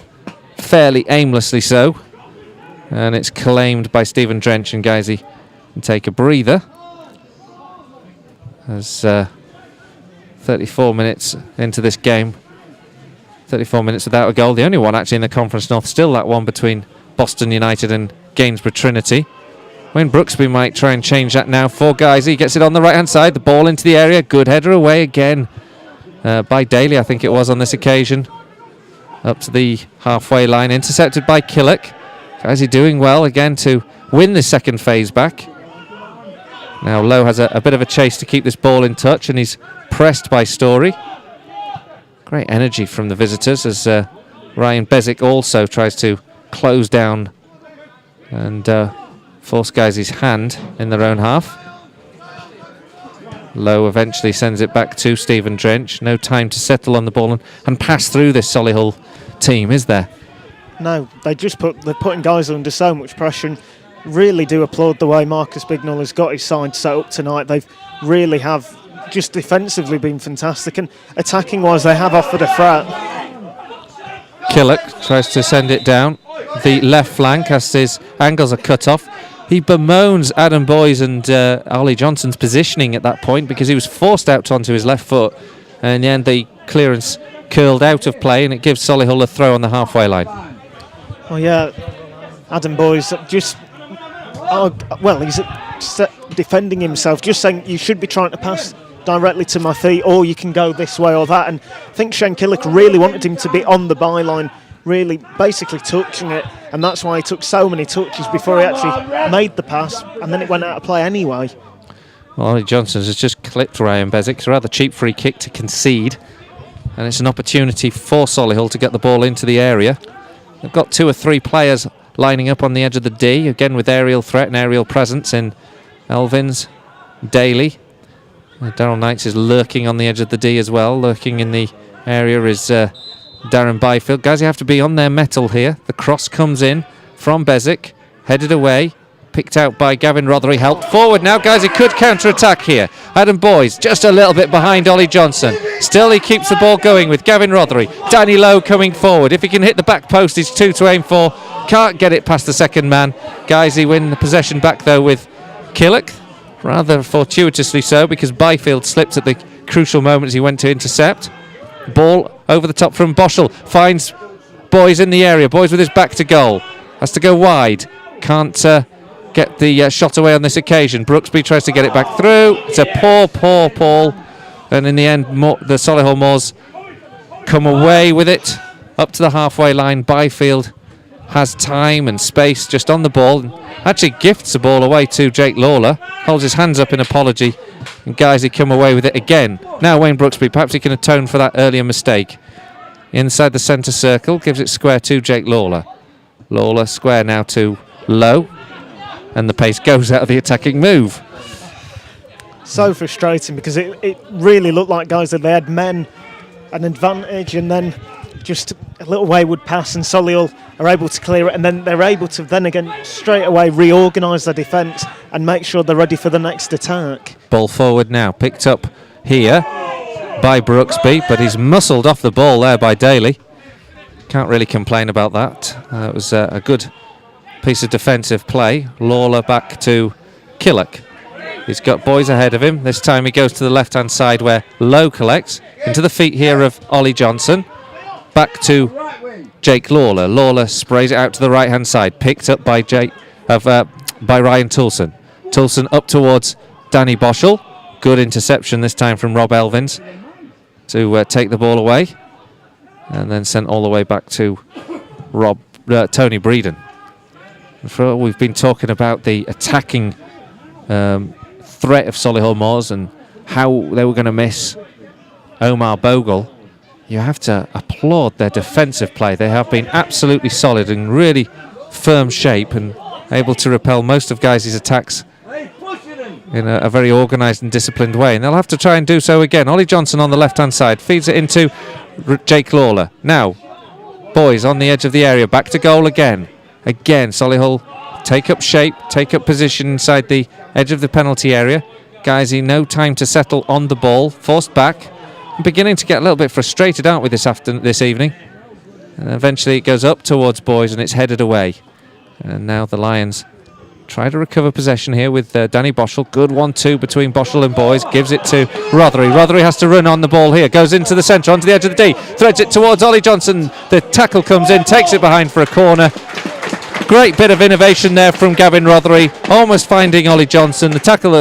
fairly aimlessly so. And it's claimed by Stephen Drench, and Guiseley can take a breather. As 34 minutes into this game, 34 minutes without a goal. The only one actually in the Conference North, still that one between Boston United and Gainsborough Trinity. Wayne Brooksby might try and change that now for Guiseley. He gets it on the right hand side, the ball into the area, good header away again by Daly, I think it was on this occasion. Up to the halfway line, intercepted by Killick. Guiseley doing well again to win the second phase back. Now Lowe has a bit of a chase to keep this ball in touch, and he's pressed by Story. Great energy from the visitors as Ryan Bezic also tries to close down and force Guiseley's hand in their own half. Lowe eventually sends it back to Stephen Drench. No time to settle on the ball and pass through this Solihull team, is there? No, they're putting Guiseley under so much pressure, and really do applaud the way Marcus Bignell has got his side set up tonight. They really have just defensively been fantastic, and attacking wise they have offered a threat. Killick tries to send it down the left flank as his angles are cut off. He bemoans Adam Boyes and Ollie Johnson's positioning at that point, because he was forced out onto his left foot, and in the end the clearance curled out of play, and it gives Solihull a throw on the halfway line. Oh yeah, Adam Boyes just he's defending himself, just saying you should be trying to pass directly to my feet, or you can go this way or that. And I think Shane Killick really wanted him to be on the byline, really basically touching it, and that's why he took so many touches before he actually made the pass, and then it went out of play anyway. Well, Ollie Johnson has just clipped Ryan Bezic. It's a rather cheap free kick to concede, and it's an opportunity for Solihull to get the ball into the area. They've got 2 or 3 players lining up on the edge of the D, again with aerial threat and aerial presence in Elvins, Daly. Daryl Knights is lurking on the edge of the D as well. Lurking in the area is Darren Byfield. Guys, you have to be on their mettle here. The cross comes in from Bezic, headed away, picked out by Gavin Rothery, helped forward now. Guys, he could counter-attack here. Adam Boyes just a little bit behind Ollie Johnson. Still he keeps the ball going with Gavin Rothery. Danny Lowe coming forward. If he can hit the back post, he's 2 to aim for. Can't get it past the second man. Guys, he win the possession back though with Killick. Rather fortuitously so, because Byfield slipped at the crucial moment as he went to intercept. Ball over the top from Boschel. Finds Boyes in the area. Boyes with his back to goal. Has to go wide. Can't get the shot away on this occasion. Brooksby tries to get it back through. It's a poor ball. And in the end, the Solihull Moors come away with it up to the halfway line. Byfield has time and space just on the ball, and actually gifts the ball away to Jake Lawler. Holds his hands up in apology, and Guiseley come away with it again. Now Wayne Brooksby, perhaps he can atone for that earlier mistake. Inside the centre circle, gives it square to Jake Lawler. Lawler square now to Lowe, and the pace goes out of the attacking move. So frustrating, because it really looked like Guiseley, they had men an advantage, and then just a little wayward pass, and Solihull are able to clear it, and then they're able to then again straight away reorganise their defence and make sure they're ready for the next attack. Ball forward now, picked up here by Brooksby, but he's muscled off the ball there by Daly. Can't really complain about that. It was a good piece of defensive play. Lawler back to Killick. He's got Boyes ahead of him. This time he goes to the left-hand side where Lowe collects. Into the feet here of Ollie Johnson. Back to Jake Lawler. Lawler sprays it out to the right-hand side. Picked up by Ryan Toulson. Toulson up towards Danny Boschel. Good interception this time from Rob Elvins to take the ball away. And then sent all the way back to Tony Breeden. We've been talking about the attacking threat of Solihull Moors and how they were going to miss Omar Bogle. You have to applaud their defensive play. They have been absolutely solid and really firm shape and able to repel most of Guiseley's attacks in a very organised and disciplined way. And they'll have to try and do so again. Ollie Johnson on the left-hand side feeds it into Jake Lawler. Now, Boyes on the edge of the area. Back to goal again. Again, Solihull take up shape, take up position inside the edge of the penalty area. Guiseley, no time to settle on the ball. Forced back. beginning to get a little bit frustrated, aren't we, this evening? And eventually it goes up towards Boys and it's headed away. And now the Lions try to recover possession here with Danny Boschel. Good 1-2 between Boschel and Boys. Gives it to Rothery. Rothery has to run on the ball here. Goes into the centre, onto the edge of the D. Threads it towards Ollie Johnson. The tackle comes in, takes it behind for a corner. Great bit of innovation there from Gavin Rothery. Almost finding Ollie Johnson. The tackle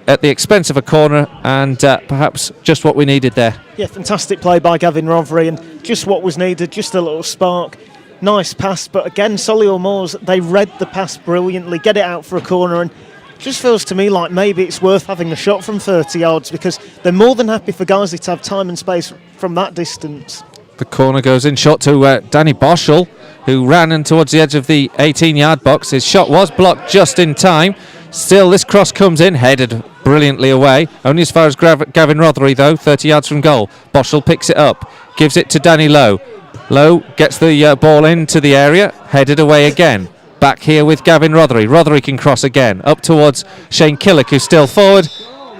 at the expense of a corner, and perhaps just what we needed there. Yeah, fantastic play by Gavin Rothery, and just what was needed, just a little spark. Nice pass, but again, Solihull Moors, they read the pass brilliantly, get it out for a corner, and just feels to me like maybe it's worth having a shot from 30 yards, because they're more than happy for Guiseley to have time and space from that distance. The corner goes in, shot to Danny Boschel, who ran in towards the edge of the 18-yard box. His shot was blocked just in time. Still, this cross comes in, headed brilliantly away. Only as far as Gavin Rothery, though, 30 yards from goal. Boschel picks it up, gives it to Danny Lowe. Lowe gets the ball into the area, headed away again. Back here with Gavin Rothery. Rothery can cross again, up towards Shane Killick, who's still forward.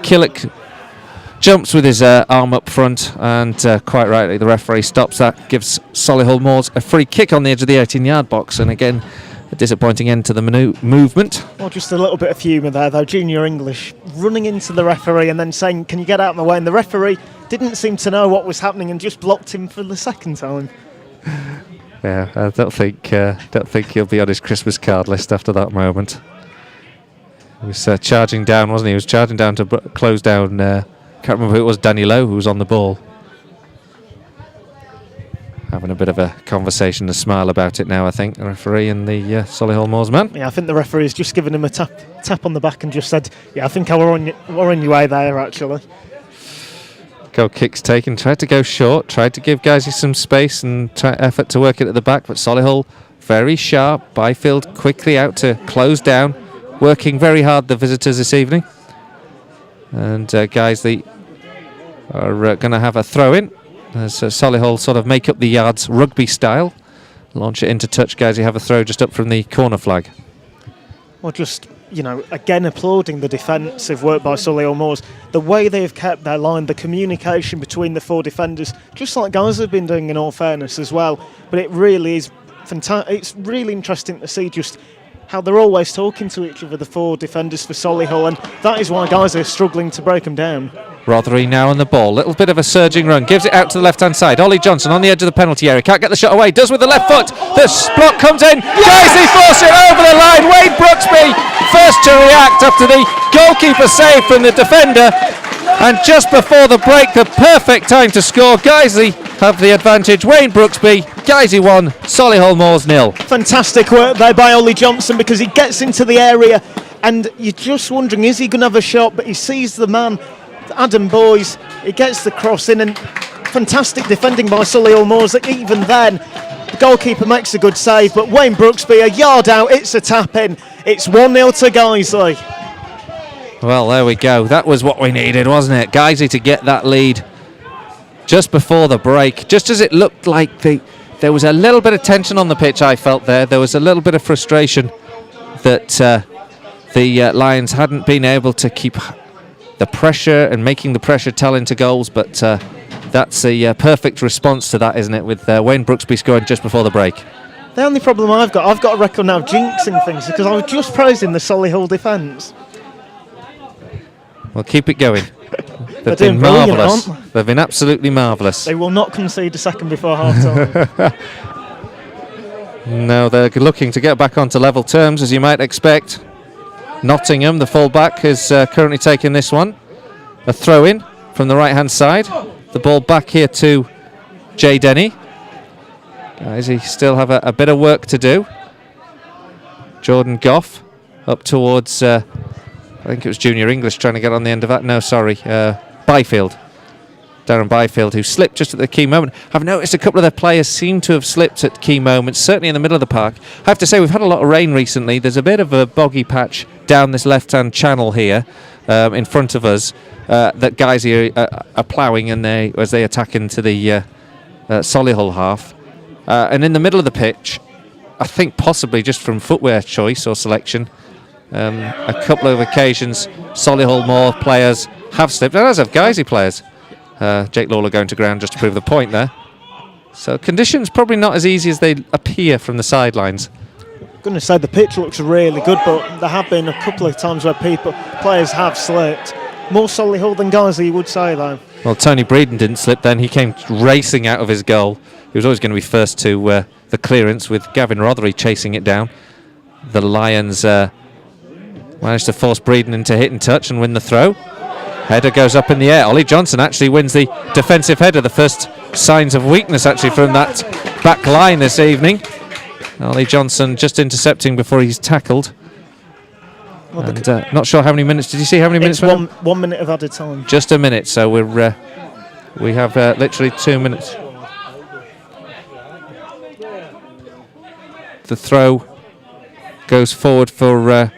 Killick jumps with his arm up front, and quite rightly the referee stops that, gives Solihull Moors a free kick on the edge of the 18-yard box, and again a disappointing end to the movement. Well, just a little bit of humour there though. Junior English running into the referee and then saying, can you get out of my way, and the referee didn't seem to know what was happening and just blocked him for the second time. Yeah, I don't think he'll be on his Christmas card list after that moment. He was charging down, wasn't he? He was charging down to close down. Can't remember who it was. Danny Lowe, who was on the ball, having a bit of a conversation, a smile about it now. I think the referee and the Solihull Moors man. Yeah, I think the referee's just given him a tap on the back and just said, "Yeah, I think we're on your way there." Actually, goal kick's taken. Tried to go short. Tried to give Guiseley some space and effort to work it at the back, but Solihull very sharp. Byfield quickly out to close down, working very hard the visitors this evening. And Guiseley are going to have a throw-in as Solihull sort of make up the yards rugby style. Launch it into touch. Guiseley have a throw just up from the corner flag. Well, just, again applauding the defensive work by Solihull Moors. The way they've kept their line, the communication between the four defenders, just like Guiseley have been doing in all fairness as well. But it really is fantastic. It's really interesting to see just how they're always talking to each other, the four defenders for Solihull, and that is why guys are struggling to break them down. Rothery now on the ball, little bit of a surging run, gives it out to the left-hand side. Ollie Johnson on the edge of the penalty area, can't get the shot away, does with the left foot. The block comes in, Guiseley force it over the line. Wade Brooksby first to react after the goalkeeper save from the defender, and just before the break, the perfect time to score. Guiseley have the advantage. Wayne Brooksby, Guiseley 1, Solihull Moors 0. Fantastic work there by Ollie Johnson, because he gets into the area and you're just wondering, is he going to have a shot? But he sees the man, Adam Boys, he gets the cross in, and fantastic defending by Solihull Moors. Even then, the goalkeeper makes a good save, but Wayne Brooksby a yard out, it's a tap in. It's 1-0 to Guiseley. Well, there we go. That was what we needed, wasn't it? Guiseley to get that lead just before the break, just as it looked like there was a little bit of tension on the pitch. I felt there was a little bit of frustration that the Lions hadn't been able to keep the pressure and making the pressure tell into goals, but that's a perfect response to that, isn't it, with Wayne Brooksby scoring just before the break. The only problem I've got a record now of jinxing things, because I was just praising the Solihull defence. Well, keep it going. They've been marvellous. They've been absolutely marvellous. They will not concede a second before half-time. No, they're looking to get back onto level terms, as you might expect. Nottingham, the full-back, is currently taking this one. A throw-in from the right-hand side. The ball back here to Jay Denny. Guys, still have a bit of work to do. Jordan Goff up towards... I think it was Junior English trying to get on the end of that. No, sorry, Byfield. Darren Byfield, who slipped just at the key moment. I've noticed a couple of their players seem to have slipped at key moments, certainly in the middle of the park. I have to say, we've had a lot of rain recently. There's a bit of a boggy patch down this left-hand channel here in front of us that guys here are ploughing as they attack into the Solihull half. And in the middle of the pitch, I think possibly just from footwear choice or selection, a couple of occasions Solihull Moor players have slipped, and as have Guiseley players. Jake Lawler going to ground just to prove the point there. So conditions probably not as easy as they appear from the sidelines. I'm going to say the pitch looks really good, but there have been a couple of times where players have slipped. More Solihull than Guiseley, you would say, though. Well, Tony Breeden didn't slip then. He came racing out of his goal. He was always going to be first to the clearance, with Gavin Rothery chasing it down. The Lions managed to force Breeden into hit and touch and win the throw. Header goes up in the air. Ollie Johnson actually wins the defensive header. The first signs of weakness actually from that back line this evening. Ollie Johnson just intercepting before he's tackled. Well, and not sure how many minutes. Did you see how many minutes? It's 1 minute of added time. Just a minute. So we have literally 2 minutes. The throw goes forward for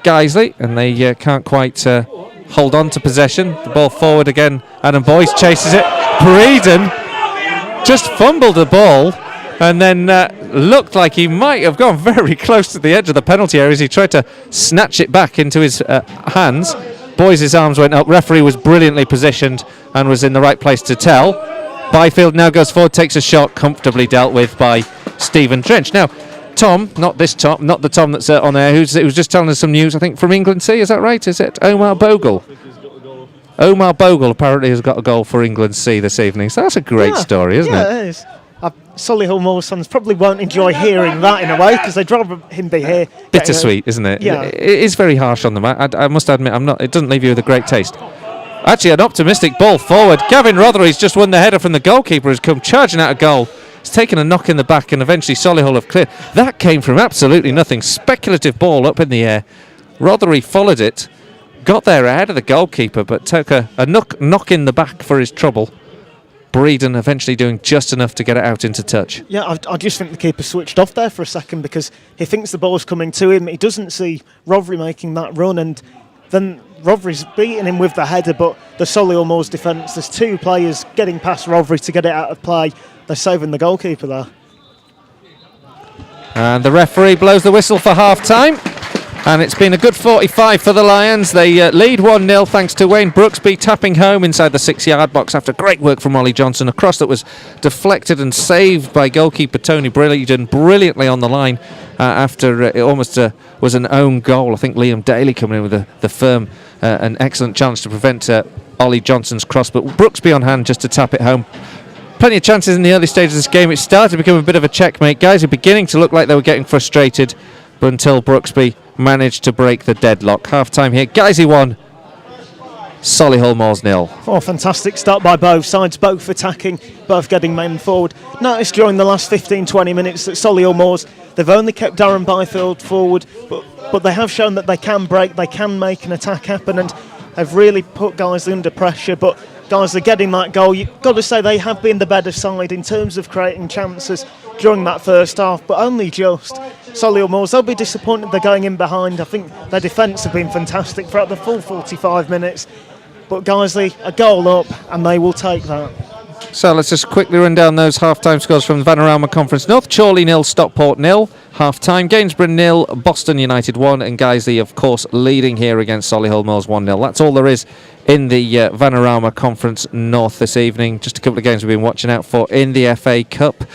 Guiseley, and they can't quite hold on to possession. The ball forward again. Adam Boyce chases it. Breeden just fumbled the ball, and then looked like he might have gone very close to the edge of the penalty area as he tried to snatch it back into his hands. Boyce's arms went up. Referee was brilliantly positioned and was in the right place to tell. Byfield now goes forward, takes a shot, comfortably dealt with by Stephen Trench. Now, Tom, not this Tom, not the Tom that's on air, who's just telling us some news, I think, from England C, is that right? Is it Omar Bogle? Omar Bogle apparently has got a goal for England C this evening, so that's a great story, isn't it? Yeah, it is. Solihull Moors fans probably won't enjoy hearing that in a way, because they'd rather him be here. Bittersweet, isn't it? Yeah. It is very harsh on them. I must admit, it doesn't leave you with a great taste. Actually, an optimistic ball forward. Gavin Rothery's just won the header from the goalkeeper, who's come charging out of goal. He's taken a knock in the back, and eventually Solihull have cleared. That came from absolutely nothing. Speculative ball up in the air. Rothery followed it, got there ahead of the goalkeeper, but took a knock in the back for his trouble. Breeden eventually doing just enough to get it out into touch. Yeah, I just think the keeper switched off there for a second, because he thinks the ball's coming to him. He doesn't see Rothery making that run, and then Rothery's beating him with the header, but the Solihull Moors defence, there's two players getting past Rothery to get it out of play. They're saving the goalkeeper there. And the referee blows the whistle for half-time. And it's been a good 45 for the Lions. They lead 1-0 thanks to Wayne Brooksby tapping home inside the 6-yard box after great work from Ollie Johnson. A cross that was deflected and saved by goalkeeper Tony Breeden brilliantly on the line after it almost was an own goal. I think Liam Daly coming in with the firm an excellent challenge to prevent Ollie Johnson's cross. But Brooksby on hand just to tap it home. Plenty of chances in the early stages of this game. It started to become a bit of a checkmate. Guys are beginning to look like they were getting frustrated, but until Brooksby managed to break the deadlock. Half-time here. Guiseley 1, Solihull Moors 0. Oh, fantastic start by both sides, both attacking, both getting men forward. Noticed during the last 15-20 minutes that Solihull Moors, they've only kept Darren Byfield forward, but they have shown that they can break, they can make an attack happen, and have really put Guiseley under pressure. But Guiseley getting that goal, you've got to say they have been the better side in terms of creating chances during that first half, but only just. Solihull Moors, they'll be disappointed they're going in behind. I think their defence have been fantastic throughout the full 45 minutes. But Guiseley, a goal up, and they will take that. So let's just quickly run down those half-time scores from the Vanarama Conference North. Chorley 0, Stockport 0. Half-time, Gainsborough 0, Boston United 1, and Guiseley, of course, leading here against Solihull Moors 1-0. That's all there is in the Vanarama Conference North this evening. Just a couple of games we've been watching out for in the FA Cup.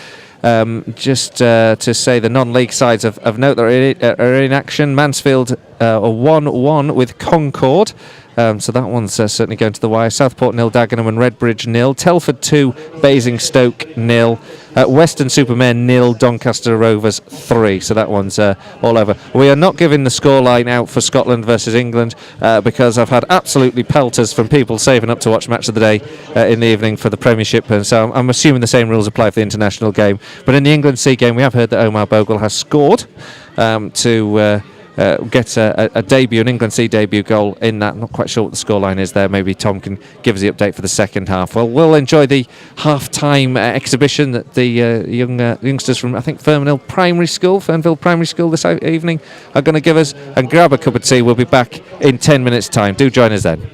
Just to say the non-league sides of note that are in action. Mansfield 1-1 with Concord. So that one's certainly going to the wire. Southport 0, Dagenham and Redbridge 0. Telford 2, Basingstoke 0. Western-super-Mare 0, Doncaster Rovers 3. So that one's all over. We are not giving the scoreline out for Scotland versus England because I've had absolutely pelters from people saving up to watch Match of the Day in the evening for the Premiership, and so I'm assuming the same rules apply for the international game. But in the England C game, we have heard that Omar Bogle has scored to get a debut, an England C debut goal in that. Not quite sure what the scoreline is there. Maybe Tom can give us the update for the second half. Well, we'll enjoy the half-time exhibition that the youngsters from, I think, Fernville Primary School this evening are going to give us, and grab a cup of tea. We'll be back in 10 minutes' time. Do join us then.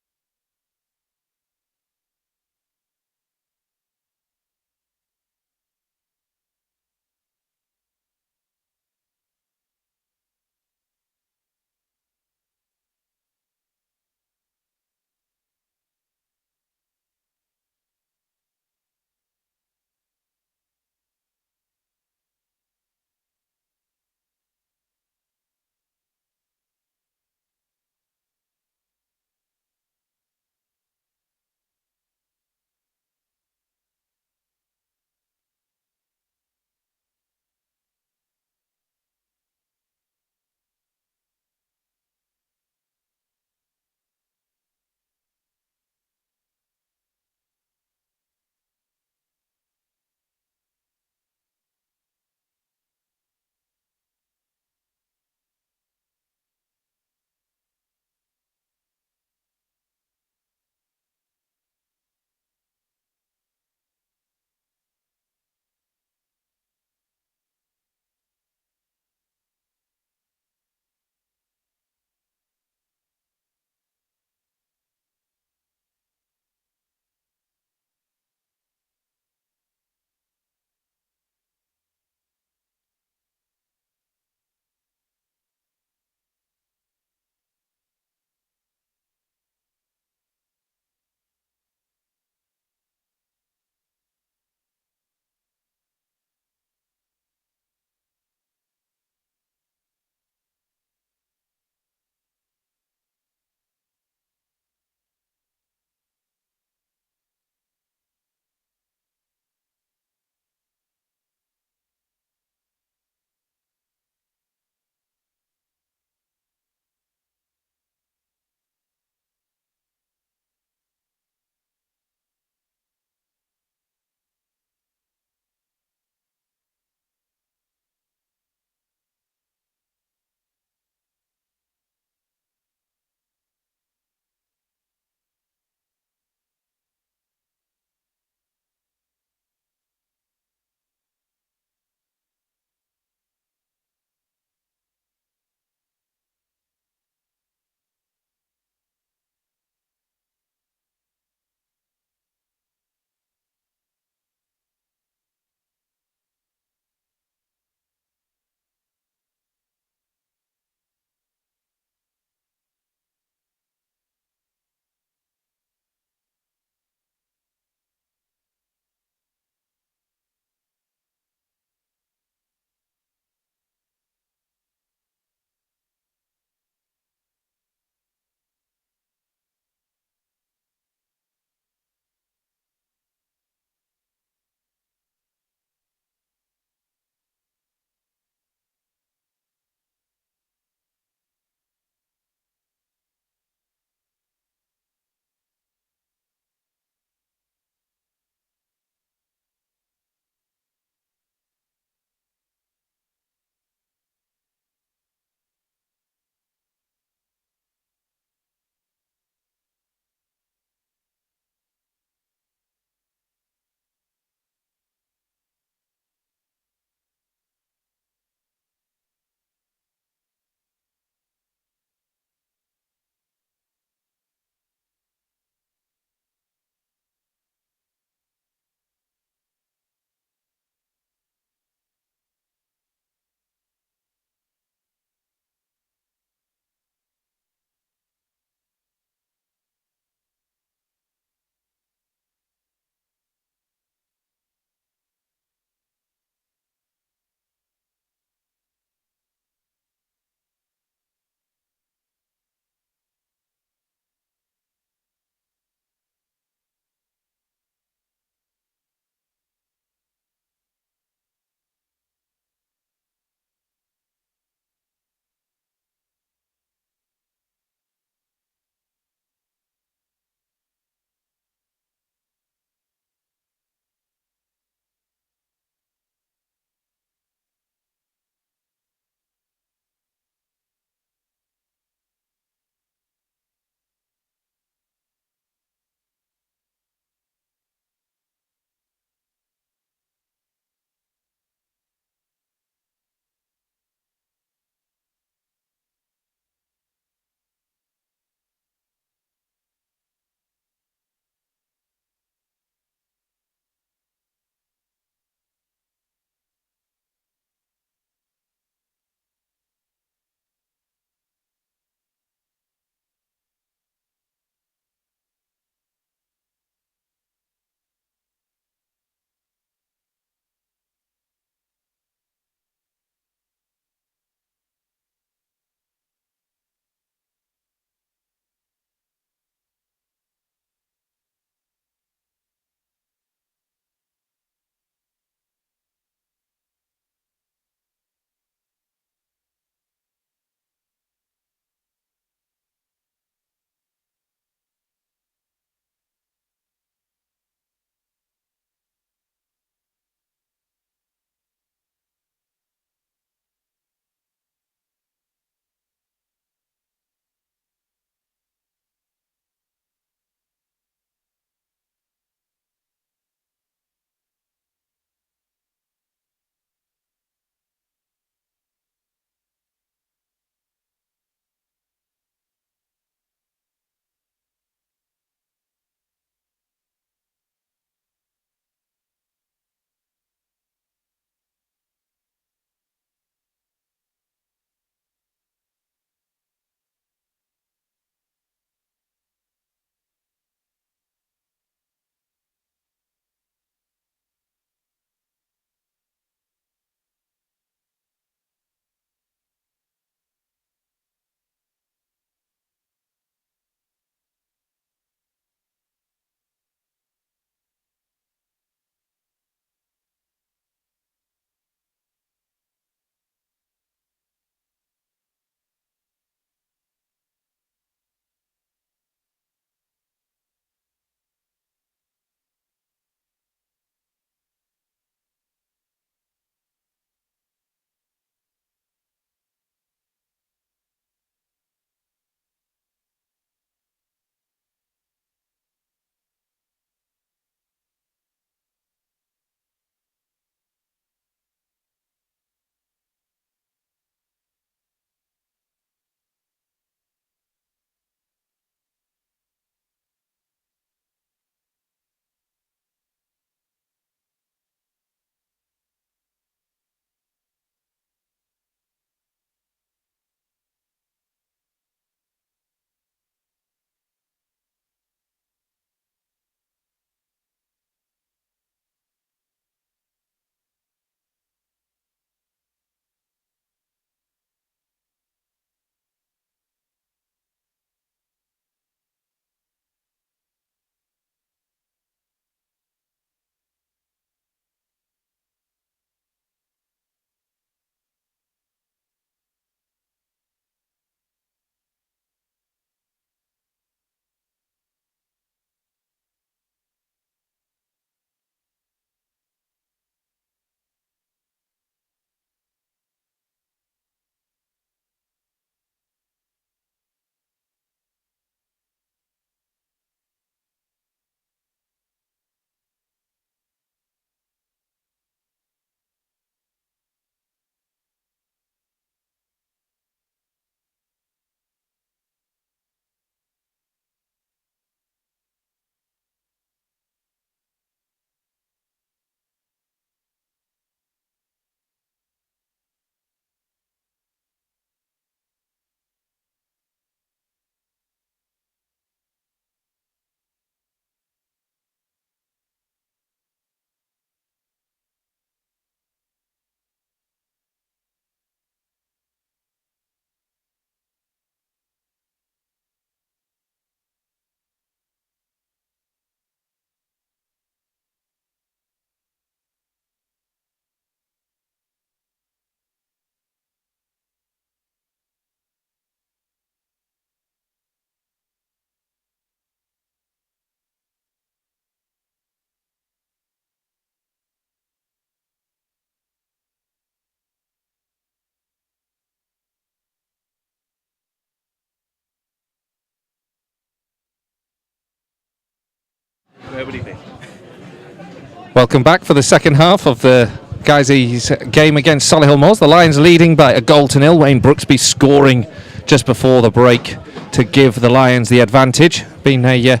Welcome back for the second half of the Guiseley's game against Solihull Moors. The Lions leading by a goal to nil. Wayne Brooksby scoring just before the break to give the Lions the advantage. Been a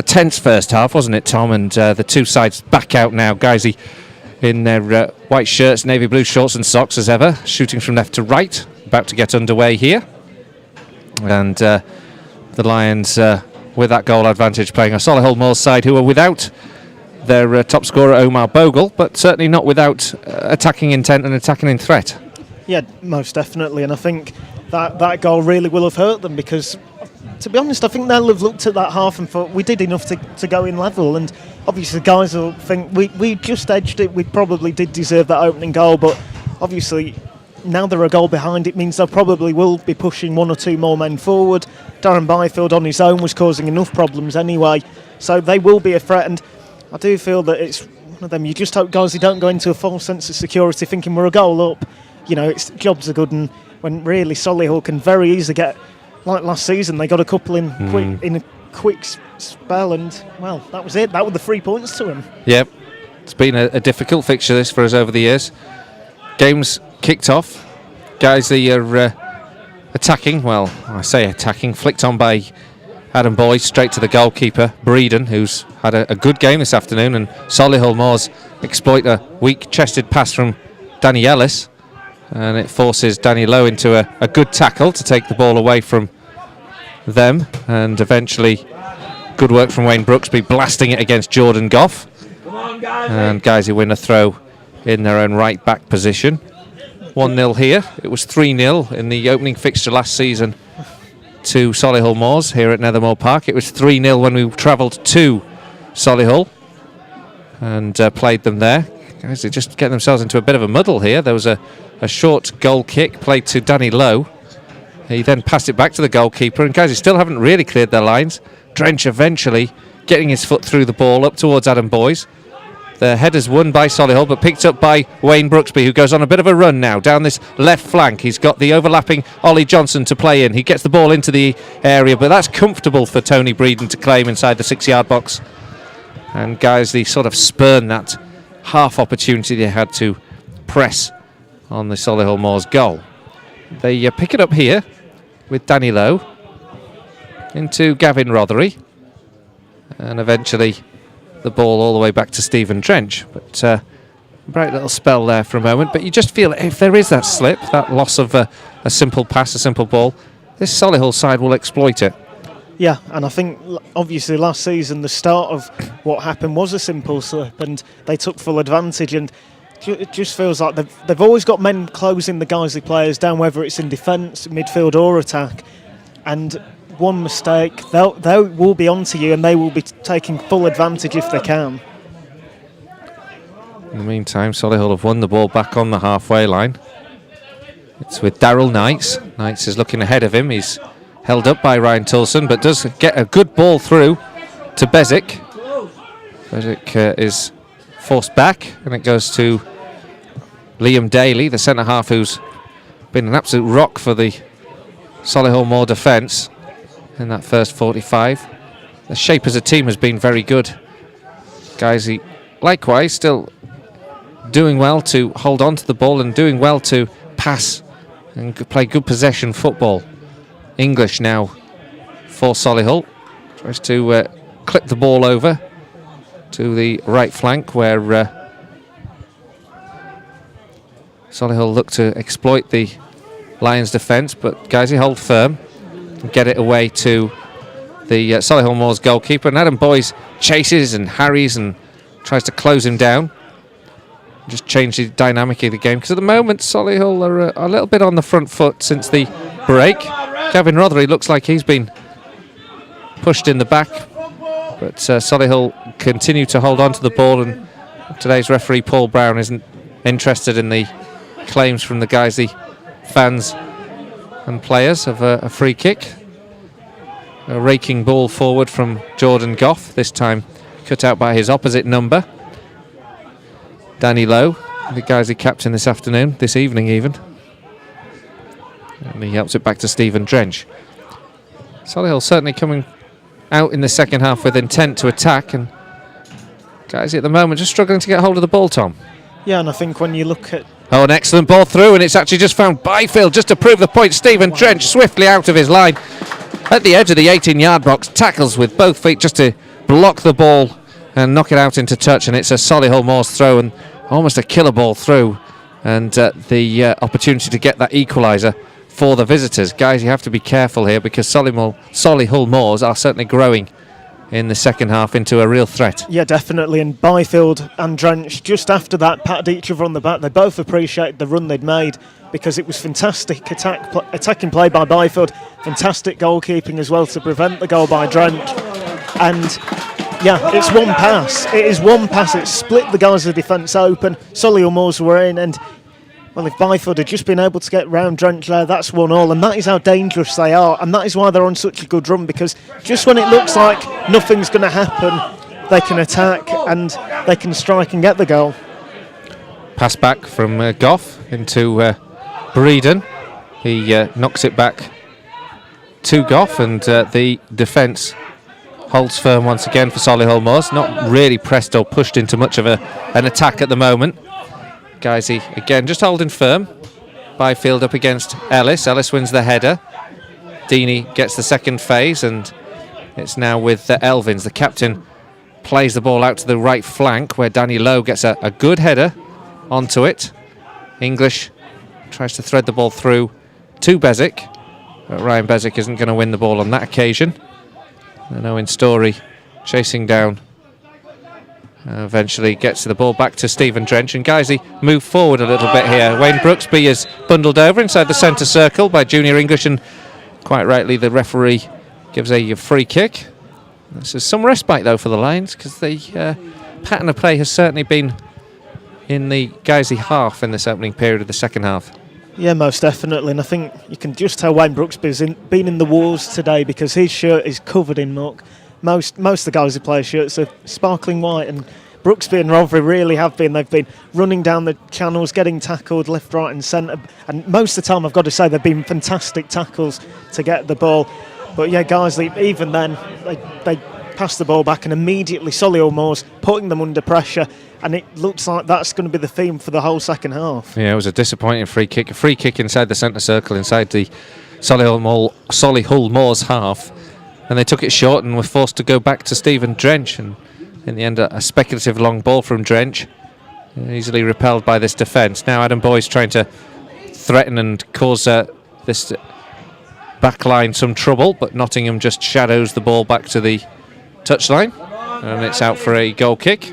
tense first half, wasn't it, Tom? And the two sides back out now. Guiseley in their white shirts, navy blue shorts and socks as ever, shooting from left to right, about to get underway here. And the Lions with that goal advantage playing a Solihull Moors side who are without their top scorer Omar Bogle, but certainly not without attacking intent and attacking in threat. Yeah, most definitely, and I think that goal really will have hurt them because, to be honest, I think they'll have looked at that half and thought we did enough to go in level, and obviously the guys will think we just edged it, we probably did deserve that opening goal, but obviously now they're a goal behind, it means they probably will be pushing one or two more men forward. Darren Byfield on his own was causing enough problems anyway, so they will be a threat, and I do feel that it's one of them, you just hope guys don't go into a false sense of security thinking we're a goal up, it's jobs are good, and when really Solihull can very easily get, like last season, they got a couple in a quick spell, and well, that was it. That were the 3 points to him. Yep, it's been a difficult fixture this for us over the years. Game's kicked off. Guiseley are attacking. Well, I say attacking. Flicked on by Adam Boyce straight to the goalkeeper Breeden, who's had a good game this afternoon. And Solihull Moors exploit a weak-chested pass from Danny Ellis, and it forces Danny Lowe into a good tackle to take the ball away from them, and eventually good work from Wayne Brooksby blasting it against Jordan Goff. And Guiseley win a throw in their own right back position. 1-0 here. It was 3-0 in the opening fixture last season to Solihull Moors here at Nethermoor Park. It was 3-0 when we travelled to Solihull and played them there. Guys, they just get themselves into a bit of a muddle here. There was a short goal kick played to Danny Lowe. He then passed it back to the goalkeeper, and guys, they still haven't really cleared their lines. Drench eventually getting his foot through the ball up towards Adam Boyce. The header's won by Solihull, but picked up by Wayne Brooksby, who goes on a bit of a run now down this left flank. He's got the overlapping Ollie Johnson to play in. He gets the ball into the area, but that's comfortable for Tony Breeden to claim inside the 6-yard box. And guys, they sort of spurn that half opportunity they had to press on the Solihull Moors goal. They pick it up here with Danny Lowe into Gavin Rothery, and eventually the ball all the way back to Stephen Drench. But bright little spell there for a moment, but you just feel if there is that slip, that loss of a simple pass, a simple ball, this Solihull side will exploit it. Yeah, and I think obviously last season the start of what happened was a simple slip, and they took full advantage, and it just feels like they've always got men closing the Guiseley players down, whether it's in defence, midfield or attack, and one mistake, they will be onto you, and they will be taking full advantage if they can. In the meantime, Solihull have won the ball back on the halfway line. It's with Daryl Knights. Knights is looking ahead of him. He's held up by Ryan Tulson, but does get a good ball through to Bezic. Bezic is forced back, and it goes to Liam Daly, the centre-half, who's been an absolute rock for the Solihull Moor defence in that first 45. The shape as a team has been very good. Guiseley, likewise, still doing well to hold on to the ball and doing well to pass and play good possession football. English now for Solihull. Tries to clip the ball over to the right flank, where Solihull look to exploit the Lions' defence, but Guiseley hold firm and get it away to the Solihull Moors goalkeeper. And Adam Boyce chases and harries and tries to close him down. Just change the dynamic of the game, because at the moment Solihull are a little bit on the front foot since the break. Gavin Rothery looks like he's been pushed in the back, but Solihull continue to hold on to the ball, and today's referee Paul Brown isn't interested in the claims from the Guiseley fans and players of a free kick. A raking ball forward from Jordan Goff, this time cut out by his opposite number, Danny Lowe, the Guiseley captain this evening even. And he helps it back to Stephen Drench. Solihull certainly coming out in the second half with intent to attack, and Guys at the moment just struggling to get hold of the ball, Tom. Yeah, and I think when you look at... Oh, an excellent ball through, and it's actually just found Byfield just to prove the point. Stephen Drench swiftly out of his line at the edge of the 18-yard box, tackles with both feet just to block the ball and knock it out into touch, and it's a Solihull Moors throw and almost a killer ball through, and the opportunity to get that equaliser for the visitors. Guys, you have to be careful here because Solihull Moors are certainly growing in the second half into a real threat. Yeah, definitely, and Byfield and Drench just after that patted each other on the back. They both appreciated the run they'd made because it was fantastic attacking play by Byfield, fantastic goalkeeping as well to prevent the goal by Drench. And yeah, it's one pass. It is one pass. It split the guys of the defence open. Solihull Moors were in, and well, if Byfield had just been able to get round Drench there, that's 1-1, and that is how dangerous they are, and that is why they're on such a good run, because just when it looks like nothing's going to happen, they can attack and they can strike and get the goal. Pass back from Goff into Breeden. He knocks it back to Goff, and the defence holds firm once again for Solihull Moors. Not really pressed or pushed into much of an attack at the moment. Guiseley again just holding firm. Byfield up against Ellis. Ellis wins the header. Deeney gets the second phase, and it's now with Elvins. The captain plays the ball out to the right flank where Danny Lowe gets a good header onto it. English tries to thread the ball through to Bezic, but Ryan Bezic isn't going to win the ball on that occasion. And Owen Story chasing down. Eventually gets the ball back to Stephen Drench, and Guiseley move forward a little bit here. Wayne Brooksby is bundled over inside the centre circle by Junior English, and quite rightly the referee gives a free kick. This is some respite though for the Lions, because the pattern of play has certainly been in the Guiseley half in this opening period of the second half. Yeah, most definitely, and I think you can just tell Wayne Brooksby's been in the wars today because his shirt is covered in muck. Most of the guys who play shirts are sparkling white, and Brooksby and Rotherham really have been. They've been running down the channels, getting tackled left, right and centre, and most of the time I've got to say they've been fantastic tackles to get the ball. But yeah, Guiseley, even then, they pass the ball back, and immediately Solihull Moors putting them under pressure, and it looks like that's going to be the theme for the whole second half. Yeah, it was a disappointing free kick. A free kick inside the centre circle, inside the Solihull Moors half. And they took it short and were forced to go back to Stephen Drench, and in the end a speculative long ball from Drench, easily repelled by this defence. Now Adam Boy's trying to threaten and cause this back line some trouble, but Nottingham just shadows the ball back to the touchline, and it's out for a goal kick.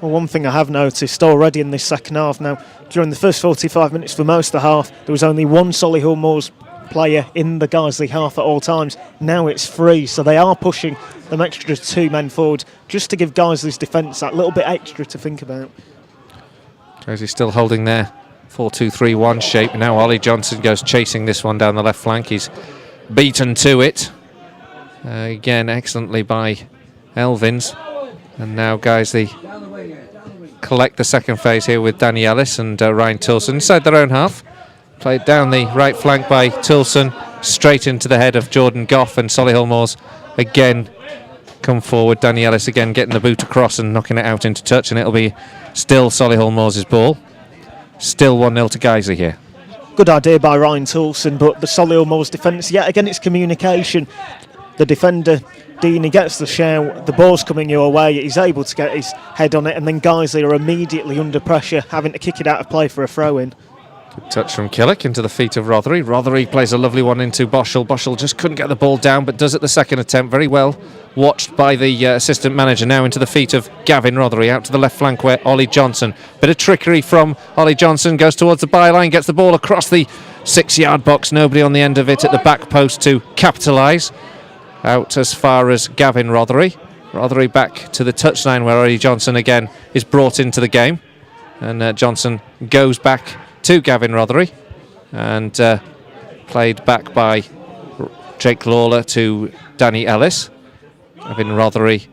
Well, one thing I have noticed already in this second half now, during the first 45 minutes for most of the half, there was only one Solihull Moors player in the Guiseley half at all times. Now it's 3, so they are pushing them extra 2 men forward just to give Guiseley's defence that little bit extra to think about. Guiseley still holding their 4-2-3-1 shape. Now Ollie Johnson goes chasing this one down the left flank. He's beaten to it. Again, excellently by Elvins. And now Guiseley collect the second phase here with Danny Ellis and Ryan Tilson inside their own half. Played down the right flank by Tilson, straight into the head of Jordan Goff, and Solihull Moors again come forward. Danny Ellis again getting the boot across and knocking it out into touch, and it'll be still Solihull Moors' ball. Still 1-0 to Guiseley here. Good idea by Ryan Tilson, but the Solihull Moors defence, yet again it's communication. The defender, Deeney, gets the shout, the ball's coming your way, he's able to get his head on it, and then Guiseley are immediately under pressure, having to kick it out of play for a throw-in. Good touch from Killick into the feet of Rothery. Rothery plays a lovely one into Boschel. Boschel just couldn't get the ball down, but does at the second attempt. Very well watched by the assistant manager. Now into the feet of Gavin Rothery, out to the left flank where Ollie Johnson. Bit of trickery from Ollie Johnson, goes towards the byline, gets the ball across the 6-yard box. Nobody on the end of it at the back post to capitalise. Out as far as Gavin Rothery. Rothery back to the touchline where Ollie Johnson again is brought into the game. And Johnson goes back to Gavin Rothery, and played back by Jake Lawler to Danny Ellis. Gavin Rothery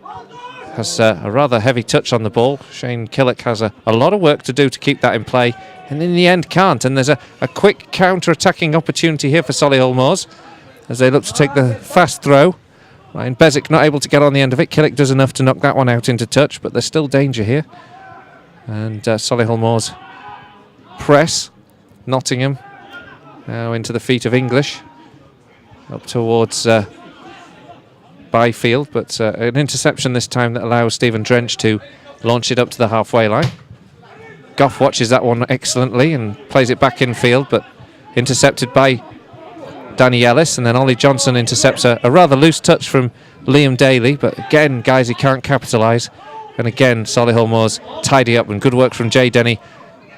has a rather heavy touch on the ball. Shane Killick has a lot of work to do to keep that in play, and in the end can't. And there's a quick counter-attacking opportunity here for Solihull Moors as they look to take the fast throw Ryan Bezic not able to get on the end of it. Killick does enough to knock that one out into touch, but there's still danger here. And Solihull Moors press. Nottingham now into the feet of English. Up towards Byfield, but an interception this time that allows Stephen Drench to launch it up to the halfway line. Goff watches that one excellently and plays it back infield, but intercepted by Danny Ellis, and then Ollie Johnson intercepts a rather loose touch from Liam Daly, but again, guys, he can't capitalise. And again, Solihull Moors tidy up, and good work from Jay Denny.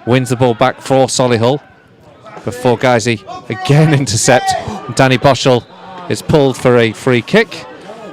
Wins the ball back for Solihull before Guiseley again intercept. Danny Boschel is pulled for a free kick.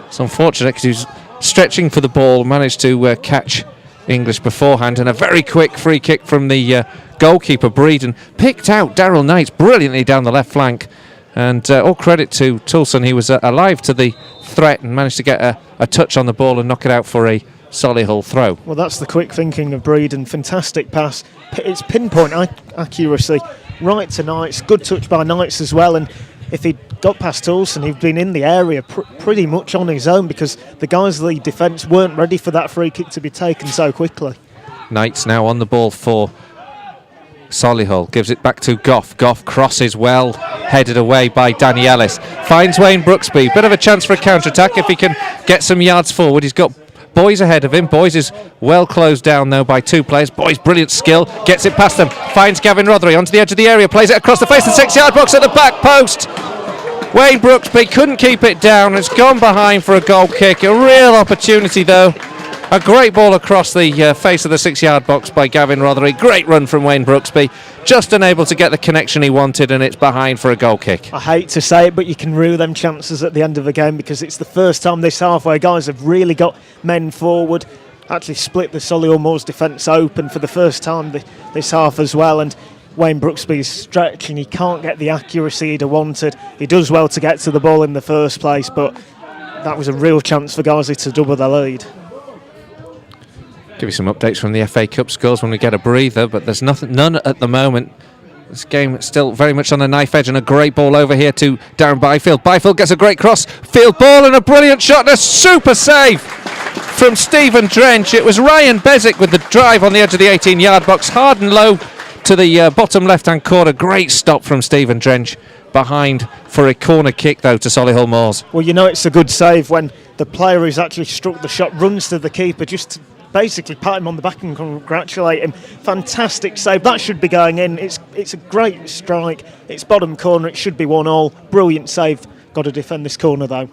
It's unfortunate because he was stretching for the ball, managed to catch English beforehand, and a very quick free kick from the goalkeeper, Breeden. Picked out Daryl Knight brilliantly down the left flank, and all credit to Toulson. He was alive to the threat and managed to get a touch on the ball and knock it out for a Solihull throw. Well, that's the quick thinking of Breeden. Fantastic pass. It's pinpoint accuracy right to Knights. Good touch by Knights as well, and if he'd got past Toulson, he'd been in the area pretty much on his own, because the Guiseley defence weren't ready for that free kick to be taken so quickly. Knights now on the ball for Solihull. Gives it back to Goff. Goff crosses well, headed away by Danny Ellis. Finds Wayne Brooksby. Bit of a chance for a counter-attack if he can get some yards forward. He's got Boys ahead of him. Boys is well closed down though by two players. Boys, brilliant skill, gets it past them, finds Gavin Rothery onto the edge of the area, plays it across the face of the 6-yard box at the back post. Wayne Brooksby couldn't keep it down. It's gone behind for a goal kick. A real opportunity though. A great ball across the face of the 6-yard box by Gavin Rothery. Great run from Wayne Brooksby. Just unable to get the connection he wanted, and it's behind for a goal kick. I hate to say it, but you can rue them chances at the end of the game, because it's the first time this half where guys have really got men forward, actually split the Solihull Moors defence open for the first time this half as well. And Wayne Brooksby is stretching. He can't get the accuracy he'd have wanted. He does well to get to the ball in the first place, but that was a real chance for Guiseley to double their lead. Give you some updates from the FA Cup scores when we get a breather, but there's none at the moment. This game is still very much on the knife edge, and a great ball over here to Darren Byfield. Byfield gets a great cross, field ball, and a brilliant shot, and a super save from Stephen Drench. It was Ryan Bezic with the drive on the edge of the 18-yard box, hard and low to the bottom left-hand corner. Great stop from Stephen Drench behind for a corner kick though to Solihull Moors. Well, you know it's a good save when the player who's actually struck the shot runs to the keeper just to basically pat him on the back and congratulate him. Fantastic save. That should be going in. It's a great strike. It's bottom corner. It should be 1-1. Brilliant save. Got to defend this corner though.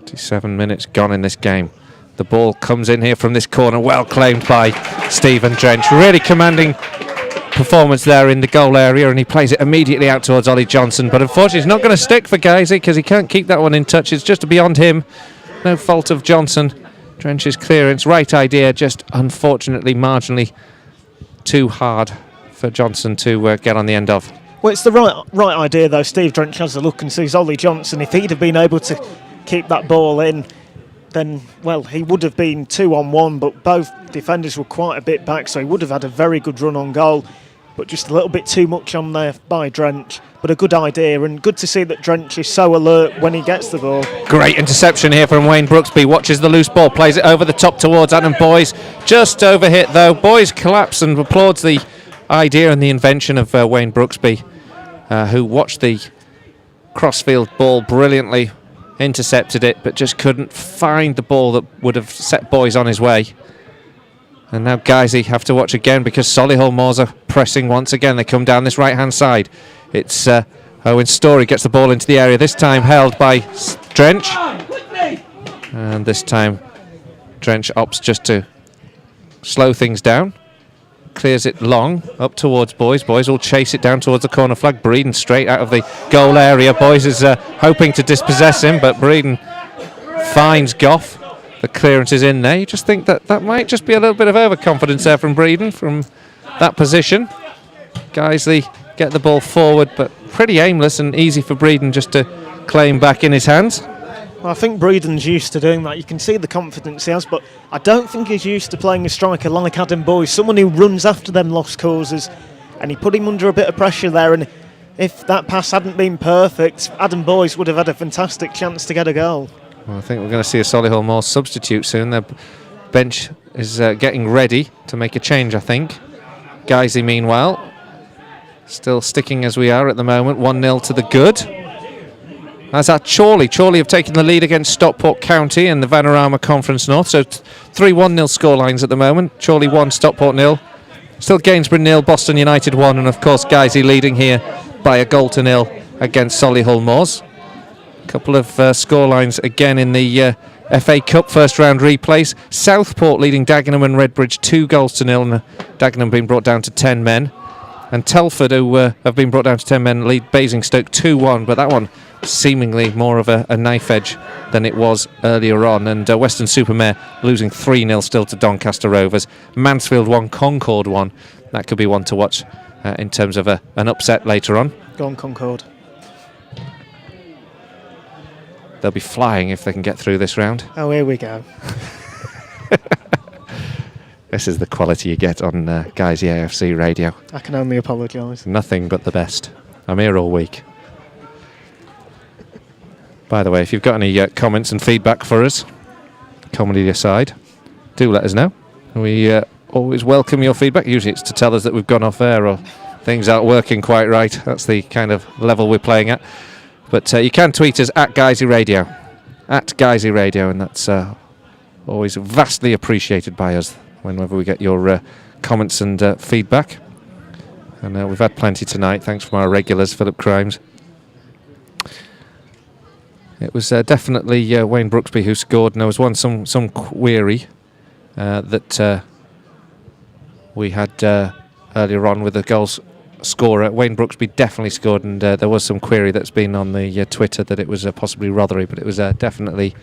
27 minutes gone in this game. The ball comes in here from this corner. Well claimed by Stephen Drench. Really commanding performance there in the goal area, and he plays it immediately out towards Ollie Johnson, but unfortunately it's not going to stick for Guiseley because he can't keep that one in touch. It's just beyond him. No fault of Johnson. Drench's clearance, right idea, just unfortunately marginally too hard for Johnson to get on the end of. Well, it's the right idea though. Steve Drench has a look and sees Ollie Johnson. If he'd have been able to keep that ball in, then, well, he would have been 2-on-1, but both defenders were quite a bit back, so he would have had a very good run on goal, but just a little bit too much on there by Drench. But a good idea, and good to see that Drench is so alert when he gets the ball. Great interception here from Wayne Brooksby. Watches the loose ball, plays it over the top towards Adam Boys. Just overhit though. Boys collapse and applauds the idea and the invention of Wayne Brooksby, who watched the crossfield ball brilliantly, intercepted it, but just couldn't find the ball that would have set Boys on his way. And now Guiseley have to watch again because Solihull Moors are pressing once again. They come down this right-hand side. It's Owen Story gets the ball into the area, this time held by Drench. And this time Drench opts just to slow things down. Clears it long, up towards Boys. Boys will chase it down towards the corner flag. Breeden straight out of the goal area. Boys is hoping to dispossess him, but Breeden finds Goff. The clearance is in there. You just think that might just be a little bit of overconfidence there from Breeden from that position. Guiseley get the ball forward, but pretty aimless and easy for Breeden just to claim back in his hands. Well, I think Breeden's used to doing that. You can see the confidence he has, but I don't think he's used to playing a striker like Adam Boys, someone who runs after them lost causes, and he put him under a bit of pressure there, and if that pass hadn't been perfect, Adam Boys would have had a fantastic chance to get a goal. Well, I think we're going to see a Solihull Moors substitute soon. Their bench is getting ready to make a change, I think. Guiseley, meanwhile, still sticking as we are at the moment, 1-0 to the good. As at Chorley. Chorley have taken the lead against Stockport County in the Vanarama Conference North. So 3 1-0 scorelines at the moment. Chorley 1, Stockport 0. Still Gainsborough 0, Boston United 1. And of course Guiseley leading here by a goal to 0 against Solihull Moors. A couple of scorelines again in the FA Cup first round replays. Southport leading Dagenham and Redbridge 2 goals to 0. And Dagenham being brought down to 10 men. And Telford, who have been brought down to 10 men, lead Basingstoke 2-1. But that one seemingly more of a knife edge than it was earlier on. And Weston-super-Mare losing 3-0 still to Doncaster Rovers. Mansfield 1, Concord 1. That could be one to watch in terms of an upset later on. Go on, Concord. They'll be flying if they can get through this round. Oh, here we go. This is the quality you get on Guiseley AFC radio. I can only apologise. Nothing but the best. I'm here all week. By the way, if you've got any comments and feedback for us, comedy aside, do let us know. We always welcome your feedback. Usually it's to tell us that we've gone off air or things aren't working quite right. That's the kind of level we're playing at. But you can tweet us at Guiseley Radio. At Guiseley Radio, and that's always vastly appreciated by us whenever we get your comments and feedback. And we've had plenty tonight, thanks from our regulars, Philip Crimes. It was definitely Wayne Brooksby who scored, and there was some query that we had earlier on with the goals scorer. Wayne Brooksby definitely scored, and there was some query that's been on the Twitter that it was possibly Rothery, but it was definitely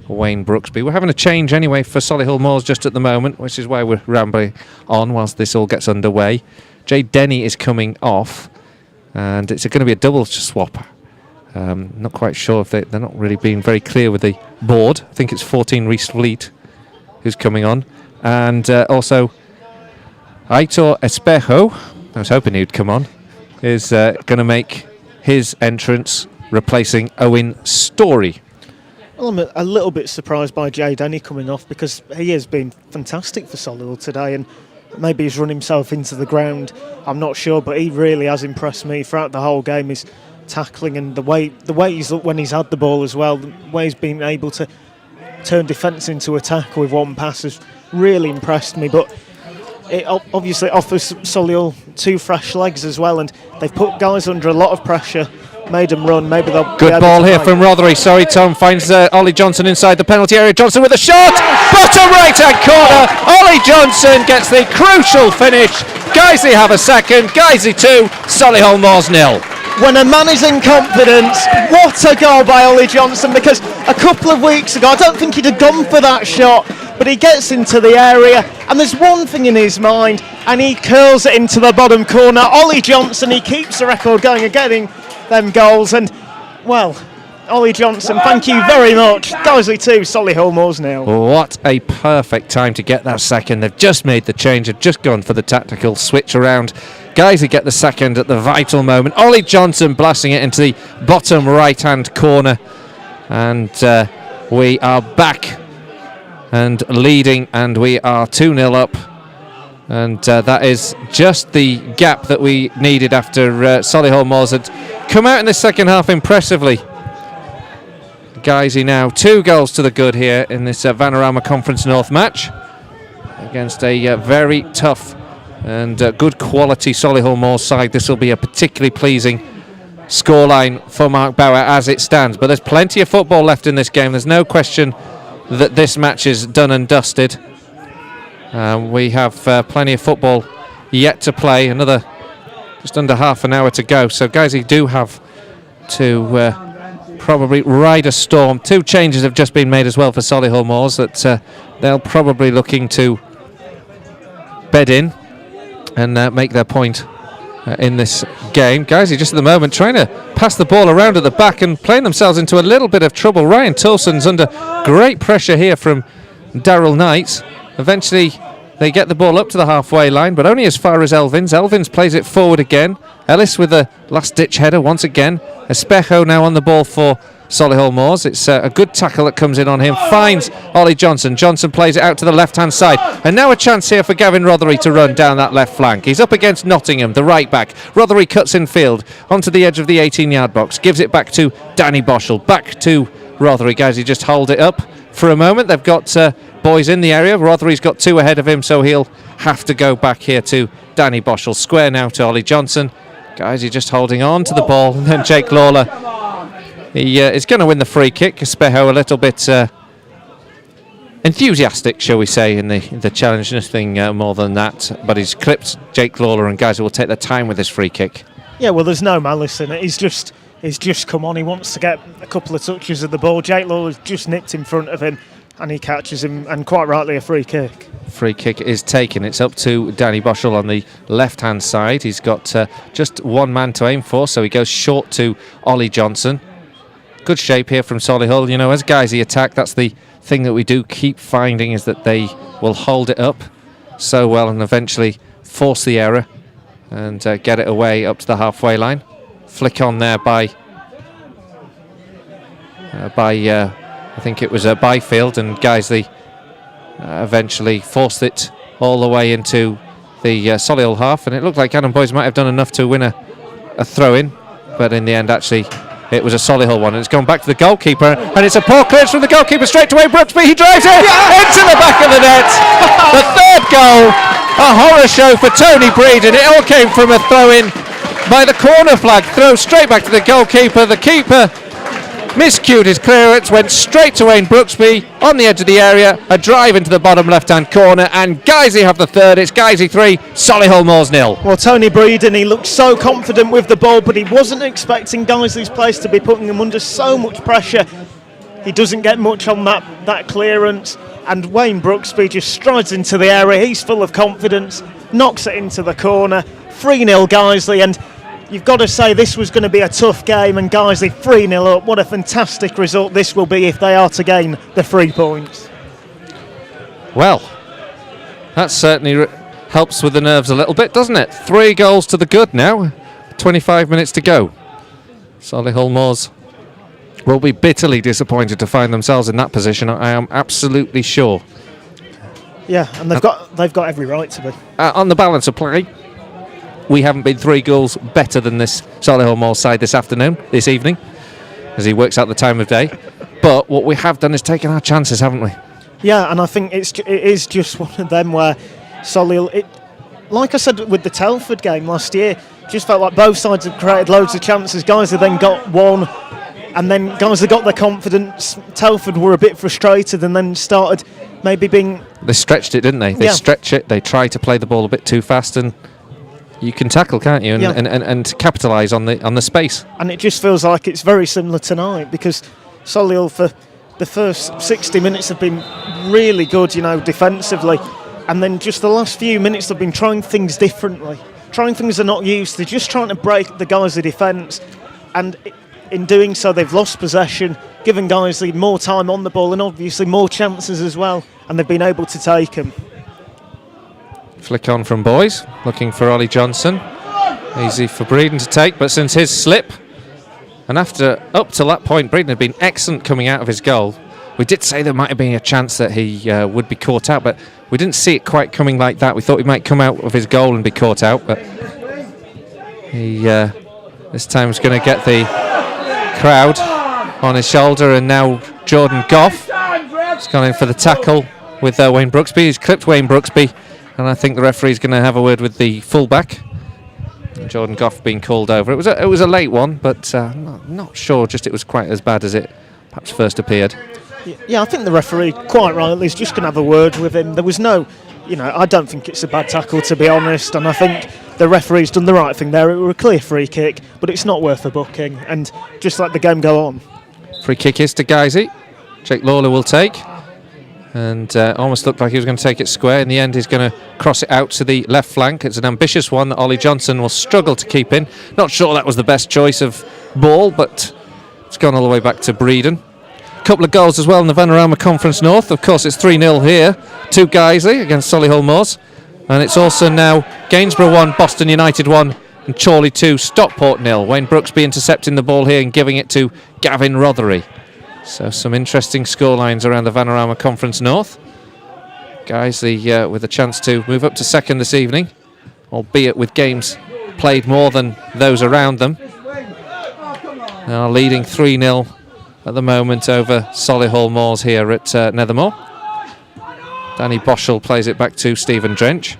Wayne Brooksby. We're having a change anyway for Solihull Moors just at the moment, which is why we're rambling on whilst this all gets underway. Jay Denny is coming off, and it's going to be a double swap. Not quite sure if they're not really being very clear with the board. I think it's 14 Reece Fleet who's coming on, and also Aitor Espejo, I was hoping he'd come on, is going to make his entrance, replacing Owen Story. Well, I'm a little bit surprised by Jay Denny coming off, because he has been fantastic for Solihull today, and maybe he's run himself into the ground. I'm not sure, but he really has impressed me throughout the whole game. His tackling and the way he's looked when he's had the ball as well, the way he's been able to turn defence into attack with one pass has really impressed me. But it obviously offers Solihull 2 fresh legs as well, and they've put guys under a lot of pressure, made them run. Maybe they'll good ball here from Rothery. Sorry, Tom finds Ollie Johnson inside the penalty area. Johnson with a shot, bottom right hand corner. Ollie Johnson gets the crucial finish. Guiseley have a second. Guiseley 2, Solihull Moors 0. When a man is in confidence, what a goal by Ollie Johnson, because a couple of weeks ago I don't think he'd have gone for that shot, but he gets into the area and there's one thing in his mind and he curls it into the bottom corner. Ollie Johnson, he keeps the record going and getting them goals, and well, Ollie Johnson, thank you very much. Guiseley 2, Solihull Moors 0. What a perfect time to get that second. They've just made the change, they've just gone for the tactical switch around. Guiseley get the second at the vital moment. Ollie Johnson blasting it into the bottom right hand corner, and we are back and leading, and we are 2-0 up, and that is just the gap that we needed after Solihull Moors had come out in the second half impressively. Guiseley now 2 goals to the good here in this Vanarama Conference North match against a very tough and good quality Solihull Moors side. This will be a particularly pleasing scoreline for Mark Bauer as it stands, but there's plenty of football left in this game. There's no question that this match is done and dusted. We have plenty of football yet to play, another just under half an hour to go, so Guiseley do have to probably ride a storm. 2 changes have just been made as well for Solihull Moors that they'll probably looking to bed in and make their point in this game. Guiseley just at the moment trying to pass the ball around at the back and playing themselves into a little bit of trouble. Ryan Tulson's under great pressure here from Daryl Knight. Eventually they get the ball up to the halfway line, but only as far as Elvins. Elvins plays it forward again. Ellis with a last ditch header once again. Espejo now on the ball for Solihull Moors. It's a good tackle that comes in on him, finds Ollie Johnson. Johnson plays it out to the left-hand side. And now a chance here for Gavin Rothery to run down that left flank. He's up against Nottingham, the right back. Rothery cuts in field onto the edge of the 18-yard box, gives it back to Danny Boschel. Back to Rothery. Guys, he just hold it up for a moment. They've got boys in the area. Rothery's got 2 ahead of him, so he'll have to go back here to Danny Boschel. Square now to Ollie Johnson. Guys, he's just holding on to the ball. And then Jake Lawler, he is going to win the free kick. Espejo a little bit enthusiastic, shall we say, in the challenge. Nothing more than that. But he's clipped Jake Lawler, and guys will take their time with this free kick. Yeah, well, there's no malice in it. He's just come on. He wants to get a couple of touches of the ball. Jake Lawler's just nipped in front of him, and he catches him, and quite rightly a free kick. Free kick is taken. It's up to Danny Boschel on the left-hand side. He's got just one man to aim for, so he goes short to Ollie Johnson. Good shape here from Solihull. You know, as Guiseley attack, that's the thing that we do keep finding, is that they will hold it up so well and eventually force the error and get it away up to the halfway line. Flick on there by I think it was Byfield, and Guiseley eventually forced it all the way into the Solihull half, and it looked like Adam Boys might have done enough to win a throw-in, but in the end actually it was a Solihull one, and it's gone back to the goalkeeper, and it's a poor clearance from the goalkeeper straight to Wayne Brooksby. He drives it into the back of the net. The third goal, a horror show for Tony Breeden. It all came from a throw-in by the corner flag, throw straight back to the goalkeeper. The keeper miscued his clearance, went straight to Wayne Brooksby on the edge of the area, a drive into the bottom left-hand corner, and Guiseley have the third. It's Guiseley 3, Solihull Moors 0. Well, Tony Breeden, he looked so confident with the ball, but he wasn't expecting Guiseley's players to be putting him under so much pressure. He doesn't get much on that clearance, and Wayne Brooksby just strides into the area. He's full of confidence, knocks it into the corner. 3-0 Guiseley, and you've got to say this was going to be a tough game, and Guiseley 3-0 up. What a fantastic result this will be if they are to gain the 3 points. Well, that certainly helps with the nerves a little bit, doesn't it? 3 goals to the good now. 25 minutes to go. Solihull Moors will be bitterly disappointed to find themselves in that position. I am absolutely sure. Yeah, and they've got every right to be. On the balance of play, we haven't been 3 goals better than this Solihull Moors side this evening, as he works out the time of day. But what we have done is taken our chances, haven't we? Yeah, and I think it is just one of them where Solihull, like I said with the Telford game last year, just felt like both sides had created loads of chances. Guiseley then got one, and then Guiseley got the confidence. Telford were a bit frustrated and then started maybe being... They stretched it, didn't they? They stretch it, they try to play the ball a bit too fast, and you can tackle, can't you, and capitalise on the space. And it just feels like it's very similar tonight, because Solihull for the first 60 minutes have been really good, defensively, and then just the last few minutes they've been trying things differently, trying things they're not used to, just trying to break the Guiseley defence, and in doing so they've lost possession, giving Guiseley more time on the ball and obviously more chances as well, and they've been able to take them. Flick on from Boys, looking for Ollie Johnson. Easy for Breeden to take, but since his slip, and up to that point, Breeden had been excellent coming out of his goal. We did say there might have been a chance that he would be caught out, but we didn't see it quite coming like that. We thought he might come out of his goal and be caught out, but he this time was going to get the crowd on his shoulder, and now Jordan Goff has gone in for the tackle with Wayne Brooksby. He's clipped Wayne Brooksby, and I think the referee's going to have a word with the fullback. Jordan Goff being called over. It was a late one, but not sure just it was quite as bad as it perhaps first appeared. Yeah, I think the referee, quite rightly, is just going to have a word with him. There was no, I don't think it's a bad tackle, to be honest, and I think the referee's done the right thing there. It was a clear free kick, but it's not worth a booking, and just let the game go on. Free kick is to Guiseley. Jake Lawler will take, and almost looked like he was going to take it square. In the end, he's going to cross it out to the left flank. It's an ambitious one that Ollie Johnson will struggle to keep in. Not sure that was the best choice of ball, but it's gone all the way back to Breeden. Couple of goals as well in the Vanarama Conference North. Of course, it's 3-0 here to Guiseley against Solihull Moors, and it's also now Gainsborough 1, Boston United 1 and Chorley 2, Stockport 0. Wayne Brooksby intercepting the ball here and giving it to Gavin Rothery. So some interesting scorelines around the Vanarama Conference North. Guiseley with a chance to move up to second this evening, albeit with games played more than those around them. Now leading 3-0 at the moment over Solihull Moors here at Nethermoor. Danny Boschel plays it back to Stephen Drench.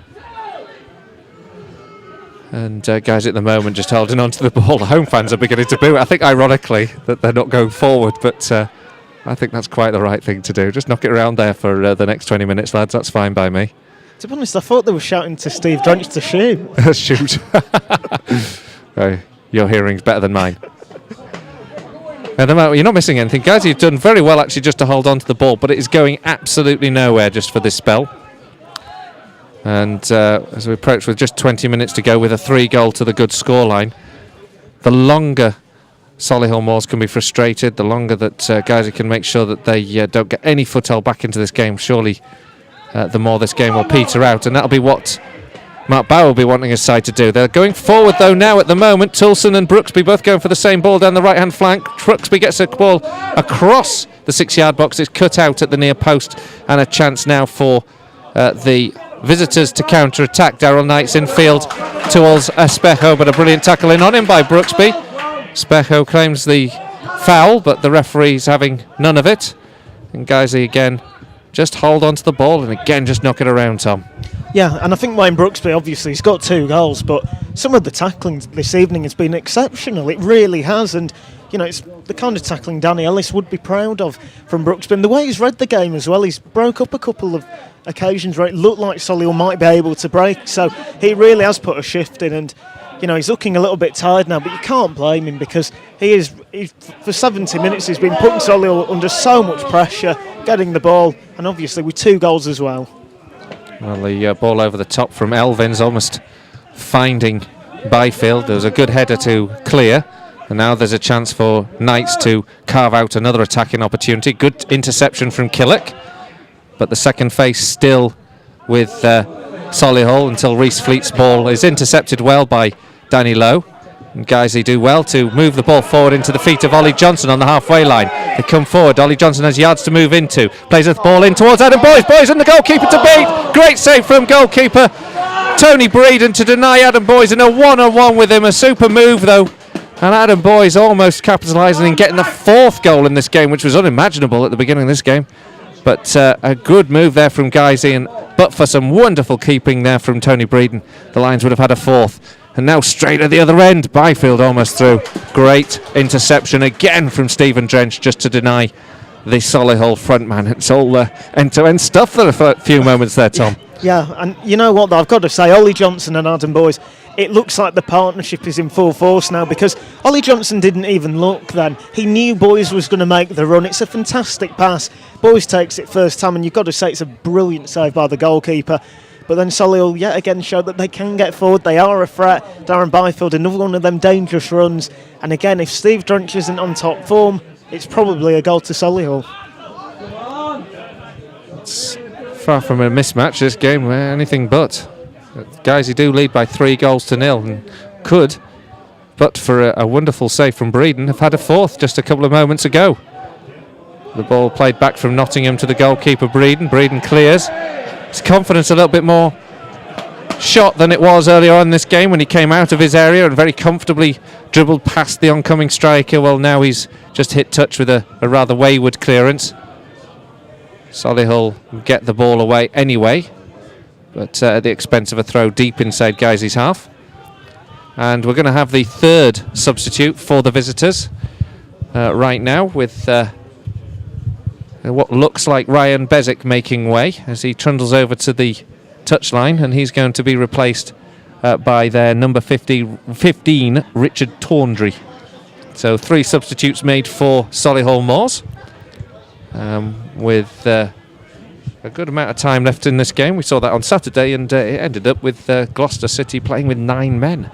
And guys at the moment just holding on to the ball. The home fans are beginning to boo. I think ironically that they're not going forward, but I think that's quite the right thing to do. Just knock it around there for the next 20 minutes, lads. That's fine by me. To be honest, I thought they were shouting to Steve Drench to shoot. Shoot. Your hearing's better than mine. You're not missing anything, guys. You've done very well actually just to hold on to the ball, but it is going absolutely nowhere just for this spell. And as we approach with just 20 minutes to go with a 3-goal to the good scoreline, the longer Solihull Moors can be frustrated, the longer that guys can make sure that they don't get any foothold back into this game, surely the more this game will peter out. And that'll be what Mark Bauer will be wanting his side to do. They're going forward though now at the moment. Toulson and Brooksby both going for the same ball down the right hand flank. Brooksby gets a ball across the 6-yard box. It's cut out at the near post, and a chance now for the visitors to counter attack. Daryl Knight's infield towards Espejo, but a brilliant tackle in on him by Brooksby. Espejo claims the foul, but the referee's having none of it. And Guiseley again just hold on to the ball and again just knock it around, Tom. Yeah, and I think Wayne Brooksby, obviously, he's got 2 goals, but some of the tackling this evening has been exceptional. It really has, and you know, it's the kind of tackling Danny Ellis would be proud of from Brooksby. And the way he's read the game as well, he's broke up a couple of occasions where it looked like Solihull might be able to break, so he really has put a shift in. And you know, he's looking a little bit tired now, but you can't blame him because he's for 70 minutes he's been putting Solihull under so much pressure, getting the ball, and obviously with 2 goals as well. Well, the ball over the top from Elvin's almost finding Byfield. There was a good header to clear, and now there's a chance for Knights to carve out another attacking opportunity. Good interception from Killick, but the second face still with Solihull until Reese Fleet's ball is intercepted well by Danny Lowe. And Guiseley do well to move the ball forward into the feet of Ollie Johnson on the halfway line. They come forward. Ollie Johnson has yards to move into. Plays the ball in towards Adam Boyes. Boyes and the goalkeeper to beat. Great save from goalkeeper Tony Breeden to deny Adam Boyes in a one-on-one with him. A super move though. And Adam Boyes almost capitalising and getting the 4th goal in this game, which was unimaginable at the beginning of this game. But a good move there from Guiseley, and but for some wonderful keeping there from Tony Breeden, the Lions would have had a 4th. And now straight at the other end, Byfield almost through. Great interception again from Stephen Drench just to deny the Solihull frontman. It's all end-to-end stuff for a few moments there, Tom. Yeah, and you know what, though, I've got to say, Ollie Johnson and Adam Boyes, it looks like the partnership is in full force now, because Ollie Johnson didn't even look then. He knew Boyes was going to make the run. It's a fantastic pass. Boyes takes it first time, and you've got to say it's a brilliant save by the goalkeeper. But then Solihull yet again showed that they can get forward. They are a threat. Darren Byfield, another one of them dangerous runs. And again, if Steve Drench isn't on top form, it's probably a goal to Solihull. It's far from a mismatch, this game, anything but. Guys, who do lead by 3-0 and could, but for a wonderful save from Breeden, have had a 4th just a couple of moments ago. The ball played back from Nottingham to the goalkeeper Breeden. Breeden clears. His confidence a little bit more shot than it was earlier on in this game when he came out of his area and very comfortably dribbled past the oncoming striker. Well, now he's just hit touch with a rather wayward clearance. Solihull get the ball away anyway, but at the expense of a throw deep inside Guiseley's half. And we're going to have the 3rd substitute for the visitors right now, with what looks like Ryan Bezic making way as he trundles over to the touchline, and he's going to be replaced by their number 15, Richard Tawndry. So 3 substitutes made for Solihull Moors, with a good amount of time left in this game. We saw that on Saturday, and it ended up with Gloucester City playing with 9 men.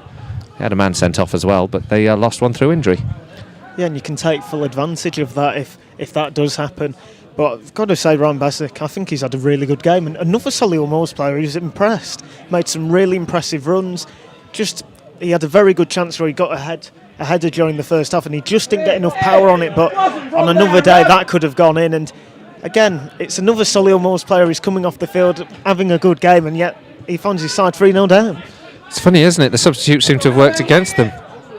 They had a man sent off as well, but they lost one through injury. Yeah, and you can take full advantage of that if that does happen. But I've got to say, Ryan Bezic, I think he's had a really good game. And another Solihull Moors player who's impressed. Made some really impressive runs. Just he had a very good chance where he got a header during the first half, and he just didn't get enough power on it. But on another day, that could have gone in. And again, it's another Solihull Moors player who's coming off the field, having a good game, and yet he finds his side 3-0 down. It's funny, isn't it? The substitutes seem to have worked against them.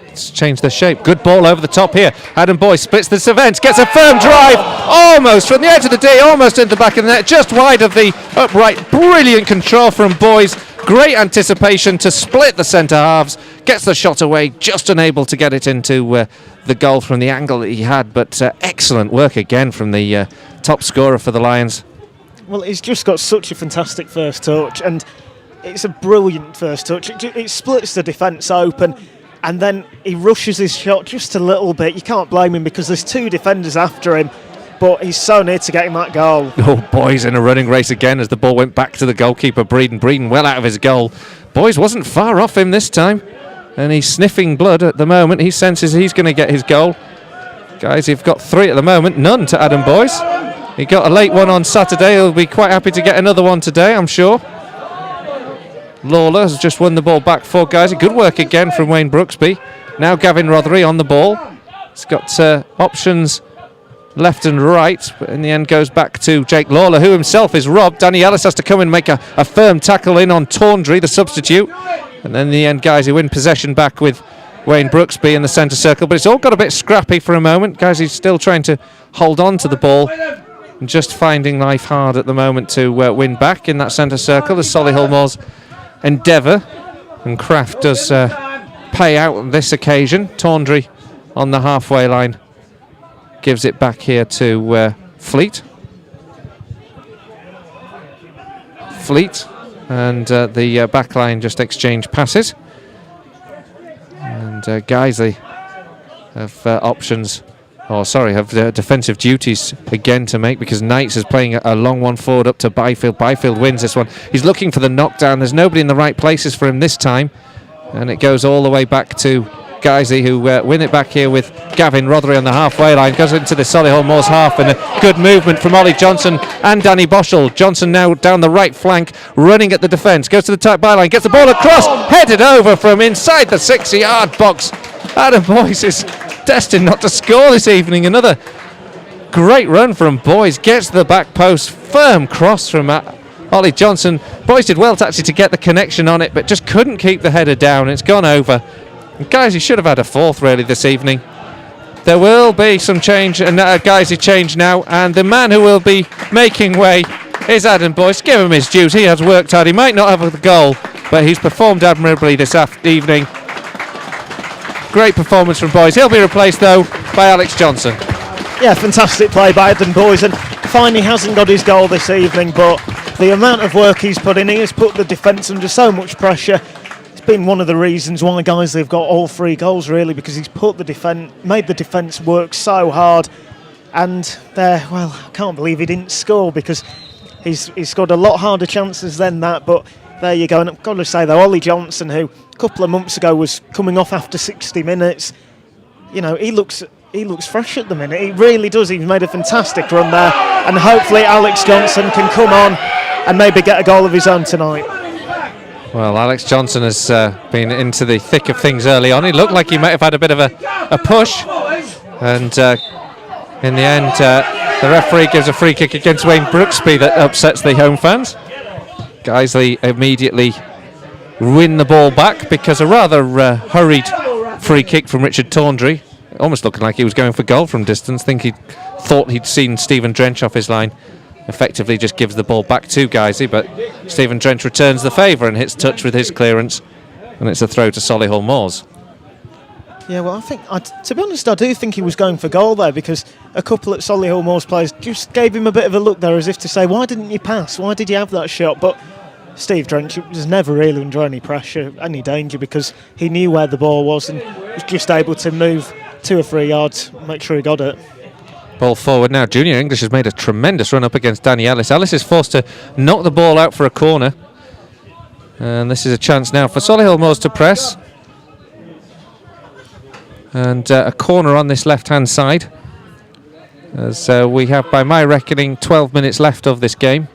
It's changed their shape. Good ball over the top here. Adam Boyce splits the defence, gets a firm drive, almost from the edge of the D, almost into the back of the net, just wide of the upright. Brilliant control from Boyce. Great anticipation to split the centre halves. Gets the shot away, just unable to get it into the goal from the angle that he had. But excellent work again from the top scorer for the Lions. Well, he's just got such a fantastic first touch, and it's a brilliant first touch. It splits the defence open, and then he rushes his shot just a little bit. You can't blame him because there's two defenders after him, but he's so near to getting that goal. Oh, Boyes in a running race again as the ball went back to the goalkeeper, Breeden. Breeden well out of his goal. Boyes wasn't far off him this time, and he's sniffing blood at the moment. He senses he's going to get his goal. Guys, you've got 3 at the moment, none to Adam Boyes. He got a late one on Saturday. He'll be quite happy to get another one today, I'm sure. Lawler has just won the ball back for Guiseley. Good work again from Wayne Brooksby. Now Gavin Rothery on the ball. He's got options left and right, but in the end goes back to Jake Lawler, who himself is robbed. Danny Ellis has to come and make a firm tackle in on Tawndry, the substitute. And then in the end, Guiseley win possession back with Wayne Brooksby in the centre circle. But it's all got a bit scrappy for a moment. Guiseley's still trying to hold on to the ball and just finding life hard at the moment to win back in that centre circle as Solihull Moors endeavour, and Kraft does pay out on this occasion. Tawndry on the halfway line gives it back here to Fleet, and the back line just exchange passes, and Guiseley have options. Have defensive duties again to make, because Knights is playing a long one forward up to Byfield. Byfield wins this one. He's looking for the knockdown. There's nobody in the right places for him this time. And it goes all the way back to Guiseley, who win it back here with Gavin Rothery on the halfway line. Goes into the Solihull Moors half, and a good movement from Ollie Johnson and Danny Boschel. Johnson now down the right flank, running at the defence. Goes to the tight byline, gets the ball across, headed over from inside the 6-yard box. Adam Boyce is destined not to score this evening. Another great run from Boyce, gets to the back post, firm cross from Ollie Johnson. Boyce did well to get the connection on it, but just couldn't keep the header down. It's gone over. And guys, he should have had a fourth really this evening. There will be some change, and Guiseley change now, and the man who will be making way is Adam Boyce. Give him his dues. He has worked hard. He might not have the goal, but he's performed admirably this evening. Great performance from Boyce. He'll be replaced though by Alex Johnson. Yeah, fantastic play by Adam Boyce, and fine he hasn't got his goal this evening, but the amount of work he's put in, he has put the defence under so much pressure. It's been one of the reasons why Guiseley have got all 3 goals really, because he's put made the defence work so hard, and I can't believe he didn't score, because he's scored a lot harder chances than that. But there you go. And I've got to say though, Ollie Johnson, who a couple of months ago was coming off after 60 minutes, he looks fresh at the minute. He really does. He's made a fantastic run there, and hopefully Alex Johnson can come on and maybe get a goal of his own tonight. Well, Alex Johnson has been into the thick of things early on. He looked like he might have had a bit of a push, and in the end the referee gives a free kick against Wayne Brooksby that upsets the home fans. Guiseley immediately win the ball back, because a rather hurried free kick from Richard Tawndry, almost looking like he was going for goal from distance. He thought he'd seen Stephen Drench off his line. Effectively just gives the ball back to Guiseley, but Stephen Drench returns the favour and hits touch with his clearance, and it's a throw to Solihull Moors. Yeah, well, to be honest, I do think he was going for goal there, because a couple of Solihull Moors players just gave him a bit of a look there, as if to say, why didn't you pass? Why did you have that shot? But Steve Drench was never really under any pressure, any danger, because he knew where the ball was and was just able to move 2 or 3 yards, make sure he got it. Ball forward now. Junior English has made a tremendous run up against Danny Ellis. Ellis is forced to knock the ball out for a corner, and this is a chance now for Solihull Moors to press, and a corner on this left hand side, as we have, by my reckoning, 12 minutes left of this game.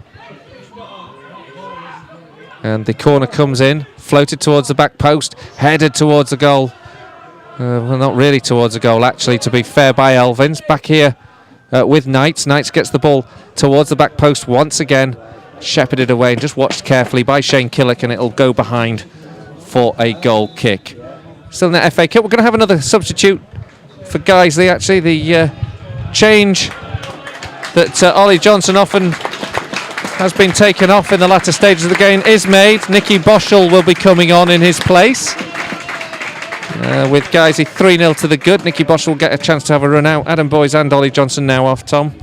And the corner comes in floated towards the back post, headed towards the goal. Well, not really towards the goal, actually, to be fair, by Elvins. Back here with Knights. Knights gets the ball towards the back post once again. Shepherded away and just watched carefully by Shane Killick, and it'll go behind for a goal kick. Still in the FA Cup. We're going to have another substitute for Guiseley, actually. The change that Ollie Johnson often has been taken off in the latter stages of the game is made. Nicky Boschel will be coming on in his place. With Guiseley 3-0 to the good, Nicky Boschel will get a chance to have a run out. Adam Boys and Ollie Johnson now off, Tom.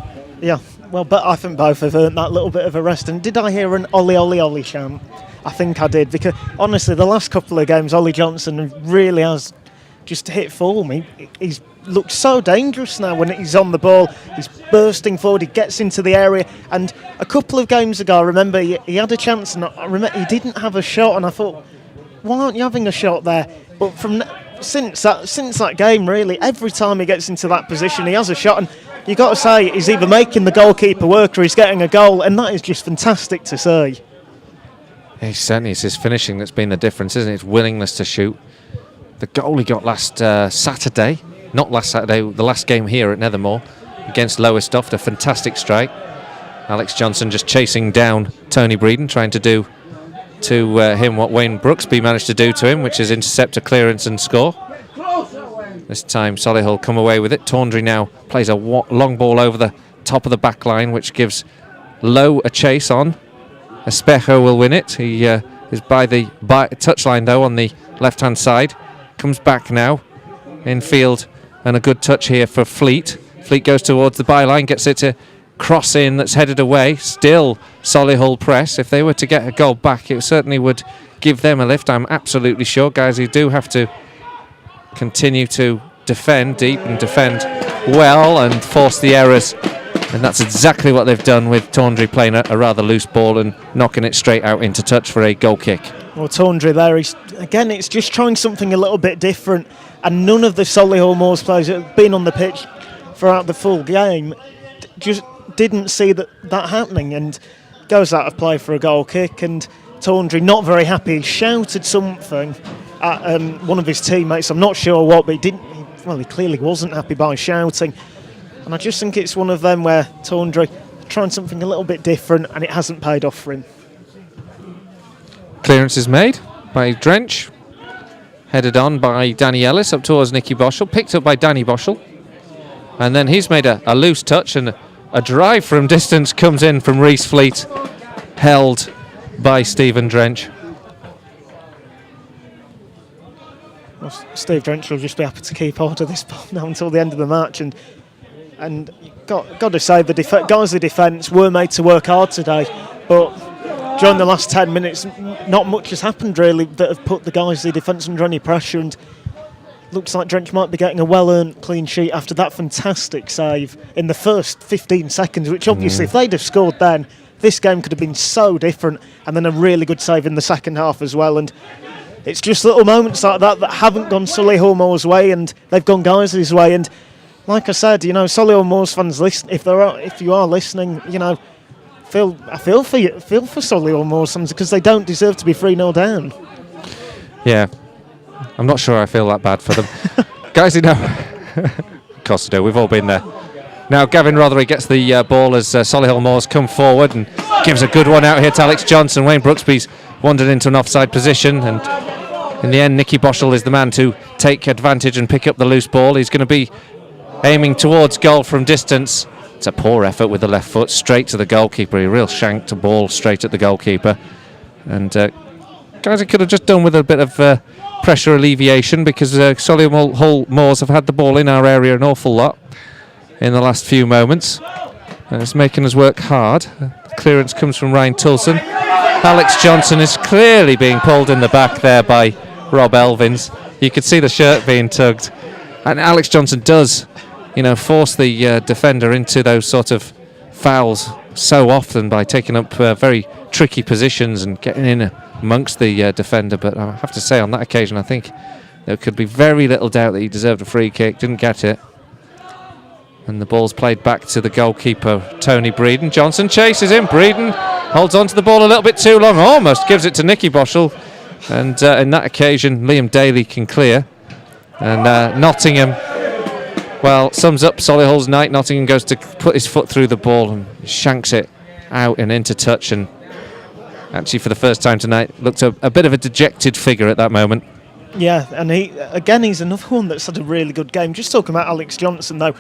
Yeah, well, but I think both have earned that little bit of a rest. And did I hear an Ollie, Ollie, Ollie chant? I think I did, because honestly, the last couple of games, Ollie Johnson really has just hit form. He's looked so dangerous now when he's on the ball. He's bursting forward, he gets into the area. And a couple of games ago, I remember he had a chance, and I remember he didn't have a shot, and I thought, why aren't you having a shot there? But since that game, really, every time he gets into that position, he has a shot. And you've got to say, he's either making the goalkeeper work or he's getting a goal, and that is just fantastic to see. Certainly it's his finishing that's been the difference, isn't it? His willingness to shoot. The goal he got last Saturday, not last Saturday, the last game here at Nethermoor against Lowestoft, a fantastic strike. Alex Johnson just chasing down Tony Breeden, trying to do to him what Wayne Brooksby managed to do to him, which is intercept a clearance and score. This time Solihull come away with it. Tawndry now plays a long ball over the top of the back line, which gives Lowe a chase on. Espejo will win it. He is by the touchline, though, on the left-hand side. Comes back now. Infield, and a good touch here for Fleet. Fleet goes towards the byline, gets it to cross in, that's headed away. Still Solihull press. If they were to get a goal back, it certainly would give them a lift, I'm absolutely sure. Guys who do have to continue to defend deep and defend well and force the errors. And that's exactly what they've done, with Tawndry playing a rather loose ball and knocking it straight out into touch for a goal kick. Well, Tawndry there, it's just trying something a little bit different. And none of the Solihull Moors players that have been on the pitch throughout the full game just didn't see that happening, and goes out of play for a goal kick. And Tawndry not very happy. He shouted something at one of his teammates. I'm not sure what, but he clearly wasn't happy by shouting. And I just think it's one of them where Tawndry trying something a little bit different, and it hasn't paid off for him. Clearance is made by Drench. Headed on by Danny Ellis up towards Nicky Boschel. Picked up by Danny Boschel. And then he's made a loose touch, and a drive from distance comes in from Reese Fleet. Held by Stephen Drench. Well, Steve Drench will just be happy to keep hold of this ball now until the end of the match. And got to say, the Guiseley defence were made to work hard today, but during the last 10 minutes, not much has happened really that have put the Guiseley defence under any pressure. And looks like Drench might be getting a well-earned clean sheet after that fantastic save in the first 15 seconds, which obviously, if they'd have scored then, this game could have been so different. And then a really good save in the second half as well. And it's just little moments like that haven't gone Solihull Moors' way, and they've gone Guiseley's way. And like I said, Solihull Moors fans, if you are listening, I feel for you, feel for Solihull Moors fans, because they don't deserve to be 3-0 down. Yeah, I'm not sure I feel that bad for them. Guys, of course I do, we've all been there. Now Gavin Rothery gets the ball as Solihull Moors come forward and gives a good one out here to Alex Johnson. Wayne Brooksby's wandered into an offside position, and in the end Nicky Boschel is the man to take advantage and pick up the loose ball. He's going to be aiming towards goal from distance. It's a poor effort with the left foot, straight to the goalkeeper. A real shanked ball straight at the goalkeeper. And guys, it could have just done with a bit of pressure alleviation, because Solihull Moors have had the ball in our area an awful lot in the last few moments. And it's making us work hard. Clearance comes from Ryan Tulson. Alex Johnson is clearly being pulled in the back there by Rob Elvins. You could see the shirt being tugged. And Alex Johnson does force the defender into those sort of fouls so often by taking up very tricky positions and getting in amongst the defender. But I have to say, on that occasion, I think there could be very little doubt that he deserved a free kick. Didn't get it. And the ball's played back to the goalkeeper, Tony Breeden. Johnson chases him. Breeden holds on to the ball a little bit too long. Almost gives it to Nicky Boschel. And in that occasion, Liam Daly can clear. And Nottingham, well, sums up Solihull's night. Nottingham goes to put his foot through the ball and shanks it out and into touch. And actually, for the first time tonight, looked a bit of a dejected figure at that moment. Yeah, and he's another one that's had a really good game. Just talking about Alex Johnson, though,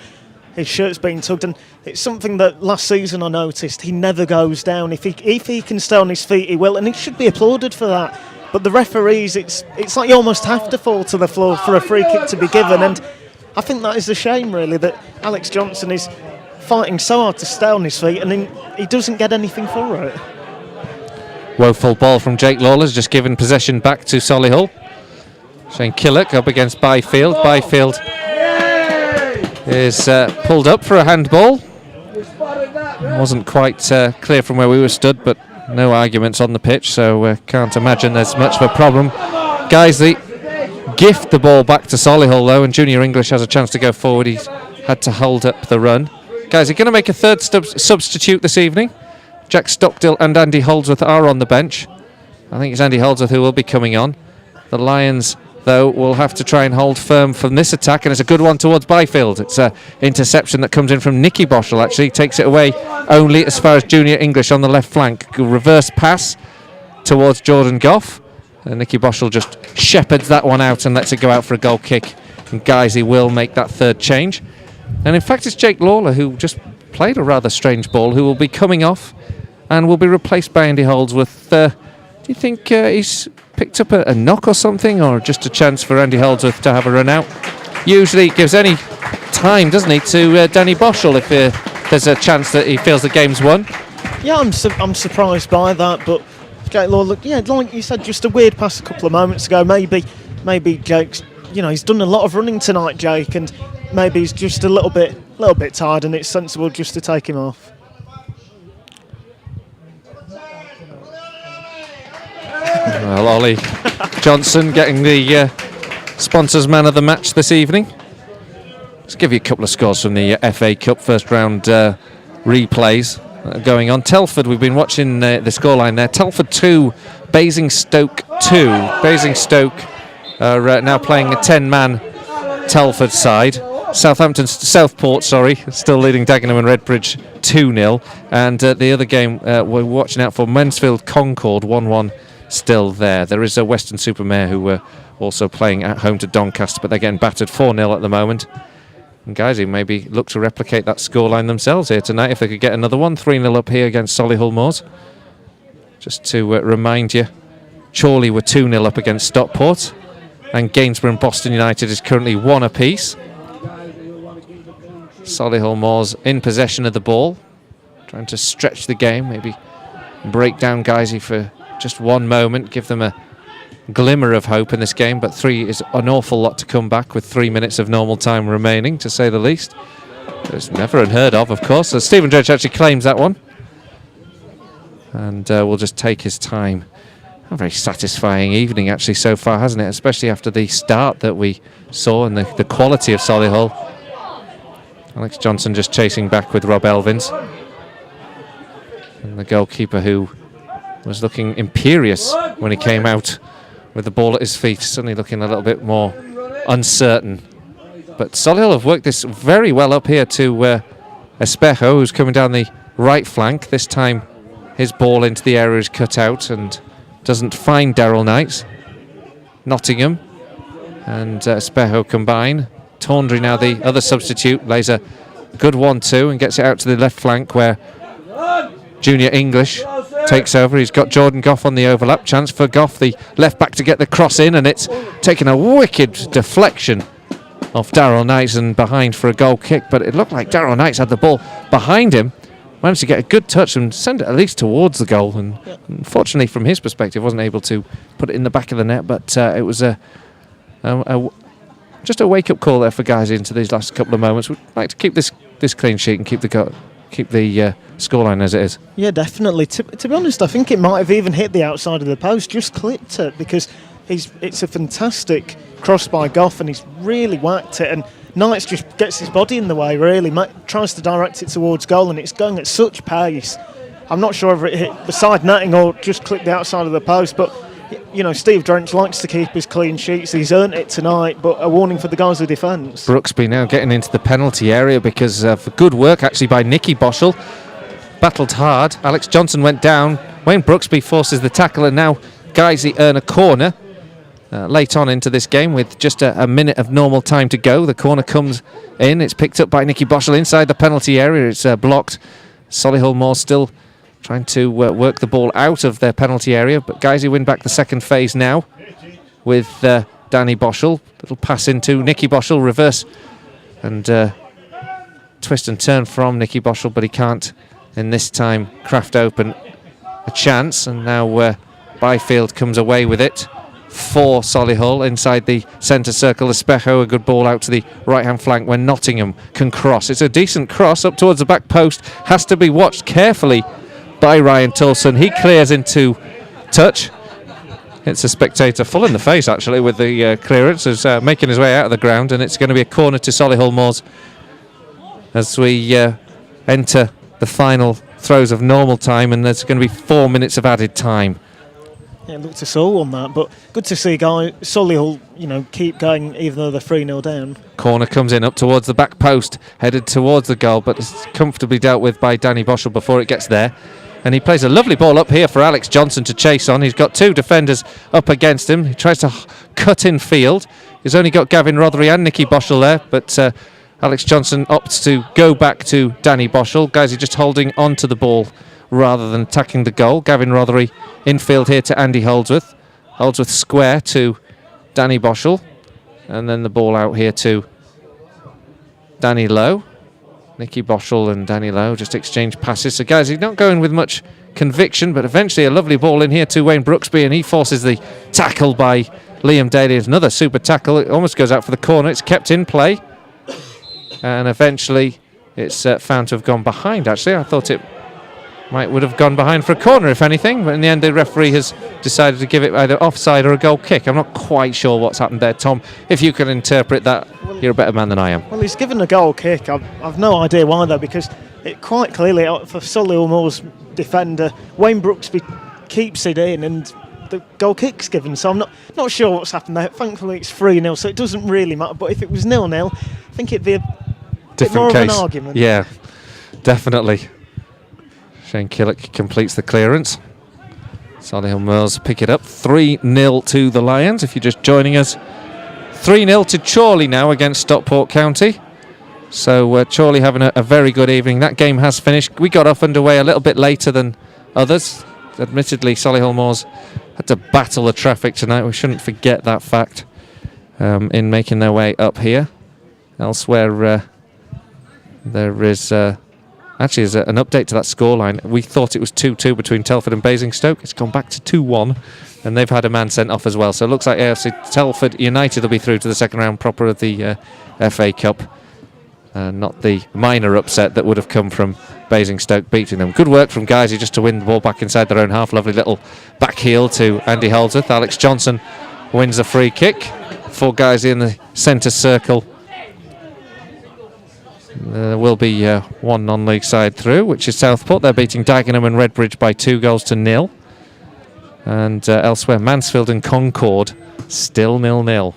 his shirt's been tugged, and it's something that last season I noticed. He never goes down. If he can stay on his feet, he will, and he should be applauded for that. But the referees, it's like you almost have to fall to the floor for a free kick to be given, and I think that is a shame, really, that Alex Johnson is fighting so hard to stay on his feet, and then he doesn't get anything for it. Woeful ball from Jake Lawler's just given possession back to Solihull. Shane Killock up against Byfield. Byfield is pulled up for a handball. Wasn't quite clear from where we were stood, but no arguments on the pitch, so can't imagine there's much of a problem. Guiseley gift the ball back to Solihull, though, and Junior English has a chance to go forward. He's had to hold up the run. Guys, are going to make a third substitute this evening. Jack Stockdale and Andy Holdsworth are on the bench. I think it's Andy Holdsworth who will be coming on. The Lions, though, will have to try and hold firm from this attack, and it's a good one towards Byfield. It's an interception that comes in from Nicky Boschel, actually. Takes it away only as far as Junior English on the left flank. Reverse pass towards Jordan Goff. And Nicky Boschel just shepherds that one out and lets it go out for a goal kick. And Guiseley will make that third change. And in fact, it's Jake Lawler, who just played a rather strange ball, who will be coming off and will be replaced by Andy Holdsworth. Do you think he's picked up a knock or something, or just a chance for Andy Holdsworth to have a run out? Usually gives any time, doesn't he, to Danny Boschel if there's a chance that he feels the game's won. Yeah, I'm surprised by that, but Jake Lawler, yeah, like you said, just a weird pass a couple of moments ago. Maybe Jake's, he's done a lot of running tonight, Jake, and maybe he's just a little bit tired, and it's sensible just to take him off. Well, Ollie Johnson getting the sponsors man of the match this evening. Let's give you a couple of scores from the FA Cup first round replays going on. Telford, we've been watching the scoreline there. Telford 2, Basingstoke 2. Basingstoke are now playing a 10-man Telford side. Southport, still leading Dagenham and Redbridge 2-0. And the other game we're watching out for, Mansfield Concord 1-1. Still there. There is a Weston-super-Mare who were also playing at home to Doncaster, but they're getting battered 4-0 at the moment. And guys, who maybe look to replicate that scoreline themselves here tonight if they could get another one. 3-0 up here against Solihull Moors. Just to remind you, Chorley were 2-0 up against Stockport, and Gainsborough and Boston United is currently 1 apiece. Solihull Moors in possession of the ball, trying to stretch the game, maybe break down Guiseley for just one moment, give them a glimmer of hope in this game, but 3 is an awful lot to come back with 3 minutes of normal time remaining, to say the least. It's never unheard of course. So Stephen Dredge actually claims that one, and will just take his time. A very satisfying evening actually so far, hasn't it? Especially after the start that we saw and the quality of Solihull. Alex Johnson just chasing back with Rob Elvins, and the goalkeeper, who was looking imperious when he came out with the ball at his feet, suddenly looking a little bit more uncertain. But Solihull have worked this very well up here to Espejo, who's coming down the right flank. This time his ball into the area is cut out and doesn't find Daryl Knight. Nottingham and Espejo combine. Tawndry, now the other substitute, lays a good 1-2 and gets it out to the left flank, where Junior English takes over. He's got Jordan Goff on the overlap. Chance for Goff, the left back, to get the cross in, and it's taken a wicked deflection off Daryl Knight and behind for a goal kick. But it looked like Daryl Knight had the ball behind him, managed to get a good touch and send it at least towards the goal. And unfortunately, from his perspective, wasn't able to put it in the back of the net. But it was just a wake-up call there for guys into these last couple of moments. We'd like to keep this clean sheet and keep the scoreline as it is. Yeah, definitely. To be honest, I think it might have even hit the outside of the post, just clipped it, because it's a fantastic cross by Goff, and he's really whacked it, and Knights just gets his body in the way, really, tries to direct it towards goal, and it's going at such pace. I'm not sure if it hit the side netting or just clipped the outside of the post, but You know, Steve Drench likes to keep his clean sheets. He's earned it tonight, but a warning for the guys of defence. Brooksby now getting into the penalty area because of good work actually by Nicky Boschel. Battled hard. Alex Johnson went down. Wayne Brooksby forces the tackle, and now Guiseley earn a corner late on into this game with just a minute of normal time to go. The corner comes in. It's picked up by Nicky Boschel inside the penalty area. It's blocked. Solihull Moor still trying to work the ball out of their penalty area, but Guiseley win back the second phase now with Danny Boschel. Little pass into Nicky Boschel, reverse and twist and turn from Nicky Boschel, but he can't in this time craft open a chance, and now Byfield comes away with it for Solihull inside the centre circle. Espejo, a good ball out to the right hand flank when Nottingham can cross. It's a decent cross up towards the back post, has to be watched carefully by Ryan Tulson. He clears into touch. It's a spectator full in the face actually with the clearance. Is making his way out of the ground, and it's going to be a corner to Solihull Moors as we enter the final throws of normal time, and there's going to be 4 minutes of added time. Yeah, looked us all on that, but good to see Solihull, you know, keep going even though they're 3-0 down. Corner comes in up towards the back post, headed towards the goal, but it's comfortably dealt with by Danny Boschel before it gets there. And he plays a lovely ball up here for Alex Johnson to chase on. He's got two defenders up against him. He tries to cut in field. He's only got Gavin Rothery and Nicky Boschel there, but Alex Johnson opts to go back to Danny Boschel. Guys are just holding on to the ball rather than attacking the goal. Gavin Rothery infield here to Andy Holdsworth. Holdsworth square to Danny Boschel. And then the ball out here to Danny Lowe. Nicky Boschel and Danny Lowe just exchange passes. So guys, he's not going with much conviction, but eventually a lovely ball in here to Wayne Brooksby, and he forces the tackle by Liam Daly. It's another super tackle. It almost goes out for the corner. It's kept in play. And eventually it's found to have gone behind, actually. I thought it would have gone behind for a corner, if anything, but in the end the referee has decided to give it either offside or a goal kick. I'm not quite sure what's happened there, Tom. If you can interpret that, you're a better man than I am. Well, he's given a goal kick. I've no idea why, though, because it quite clearly, for Solihull Moor's defender, Wayne Brooksby keeps it in and the goal kick's given, so I'm not sure what's happened there. Thankfully it's 3-0, so it doesn't really matter, but if it was 0-0, I think it'd be a bit more case. Of an argument. Yeah, definitely. Shane Killick completes the clearance. Solihull Moors pick it up 3-0 to the Lions. If you're just joining us, 3-0 to Chorley now against Stockport County. So Chorley having a very good evening. That game has finished. We got off underway a little bit later than others. Admittedly, Solihull Moors had to battle the traffic tonight. We shouldn't forget that fact in making their way up here. Elsewhere, there is actually is an update to that scoreline. We thought it was 2-2 between Telford and Basingstoke. It's gone back to 2-1, and they've had a man sent off as well. So it looks like A.F.C. Telford United will be through to the second round proper of the FA Cup. Not the minor upset that would have come from Basingstoke beating them. Good work from Guiseley just to win the ball back inside their own half. Lovely little back heel to Andy Holdsworth. Alex Johnson wins a free kick for Guiseley in the centre circle. There will be one non-league side through, which is Southport. They're beating Dagenham and Redbridge by 2-0. And elsewhere, Mansfield and Concord still 0-0.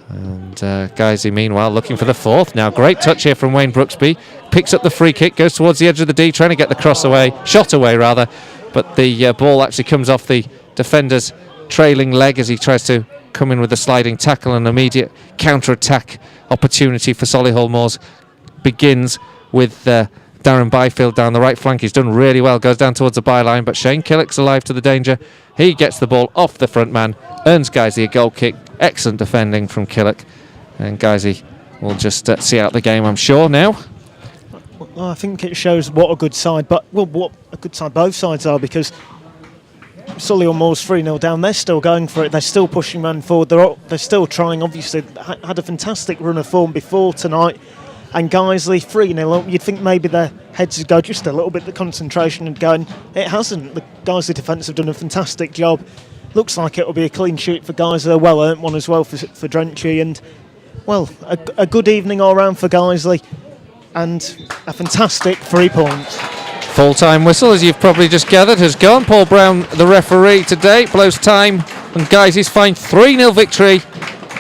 And Guiseley, meanwhile, looking for the fourth. Now, great touch here from Wayne Brooksby. Picks up the free kick, goes towards the edge of the D, trying to get the cross away, shot away rather. But the ball actually comes off the defender's trailing leg as he tries to come in with a sliding tackle. An immediate counter-attack opportunity for Solihull Moors begins with Darren Byfield down the right flank. He's done really well, goes down towards the byline, but Shane Killick's alive to the danger. He gets the ball off the front man, earns Guiseley a goal kick. Excellent defending from Killick, and Guiseley will just see out the game, I'm sure, now. Well, I think it shows what a good side, but what a good side both sides are, because Solihull Moors 3-0 down, they're still going for it, they're still pushing man forward, they're still trying. Obviously had a fantastic run of form before tonight, and Guiseley 3-0 up. You'd think maybe their heads would go just a little bit, the concentration and going. It hasn't. The Guiseley defence have done a fantastic job. Looks like it'll be a clean sheet for Guiseley, a well earned one as well for Drenchy, and well, a good evening all round for Guiseley, and a fantastic 3 points. Full-time whistle, as you've probably just gathered, has gone. Paul Brown, the referee today, blows time, and Guiseley's find 3-0 victory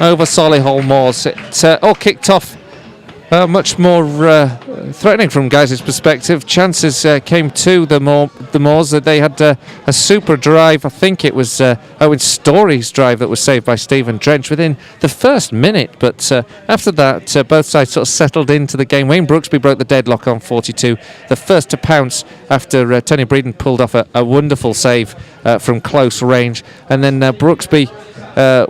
over Solihull Moors. It all kicked off much more threatening from Guiseley's perspective. Chances came to the Moors. They had a super drive. I think it was Owen Story's drive that was saved by Stephen Drench within the first minute. But after that, both sides sort of settled into the game. Wayne Brooksby broke the deadlock on 42, the first to pounce after Tony Breeden pulled off a wonderful save from close range. And then Brooksby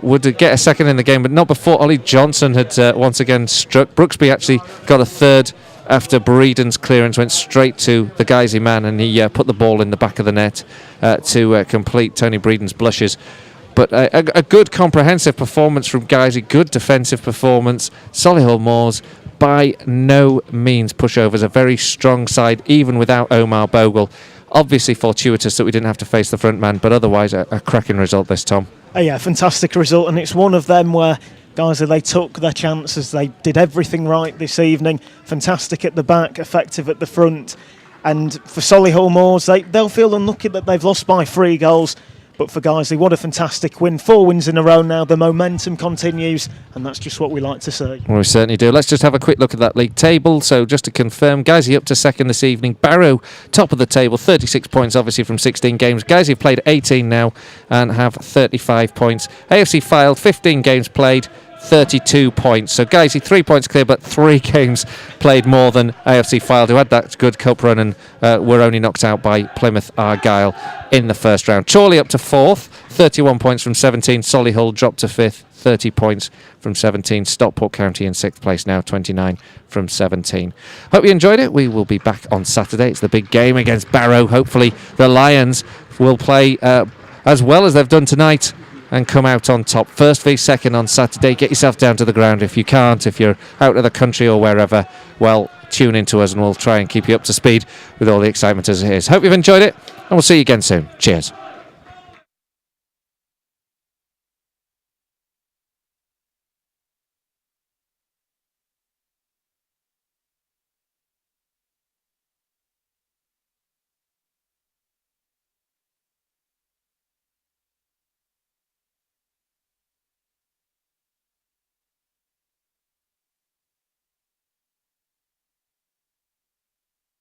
would get a second in the game, but not before Ollie Johnson had once again struck. Brooksby actually got a third after Breeden's clearance went straight to the Guiseley man, and he put the ball in the back of the net to complete Tony Breeden's blushes. But a good comprehensive performance from Guiseley, good defensive performance. Solihull Moors by no means pushovers, a very strong side even without Omar Bogle. Obviously fortuitous that we didn't have to face the front man, but otherwise a cracking result this, Tom. Yeah, fantastic result, and it's one of them where Guiseley, they took their chances, they did everything right this evening. Fantastic at the back, effective at the front, and for Solihull Moors, they'll feel unlucky that they've lost by 3 goals. But for Guiseley, what a fantastic win. 4 wins in a row now. The momentum continues, and that's just what we like to see. Well, we certainly do. Let's just have a quick look at that league table. So just to confirm, Guiseley up to second this evening. Barrow top of the table, 36 points obviously from 16 games. Guiseley have played 18 now and have 35 points. A.F.C. Fylde, 15 games played, 32 points. So Guiseley 3 points clear, but 3 games played more than A.F.C. Fylde, who had that good cup run and were only knocked out by Plymouth Argyle in the first round. Chorley up to 4th, 31 points from 17. Solihull dropped to 5th, 30 points from 17. Stockport County in 6th place now, 29 from 17. Hope you enjoyed it. We will be back on Saturday. It's the big game against Barrow. Hopefully the Lions will play as well as they've done tonight and come out on top. First v second on Saturday. Get yourself down to the ground if you can't. If you're out of the country or wherever, well, tune in to us and we'll try and keep you up to speed with all the excitement as it is. Hope you've enjoyed it, and we'll see you again soon. Cheers.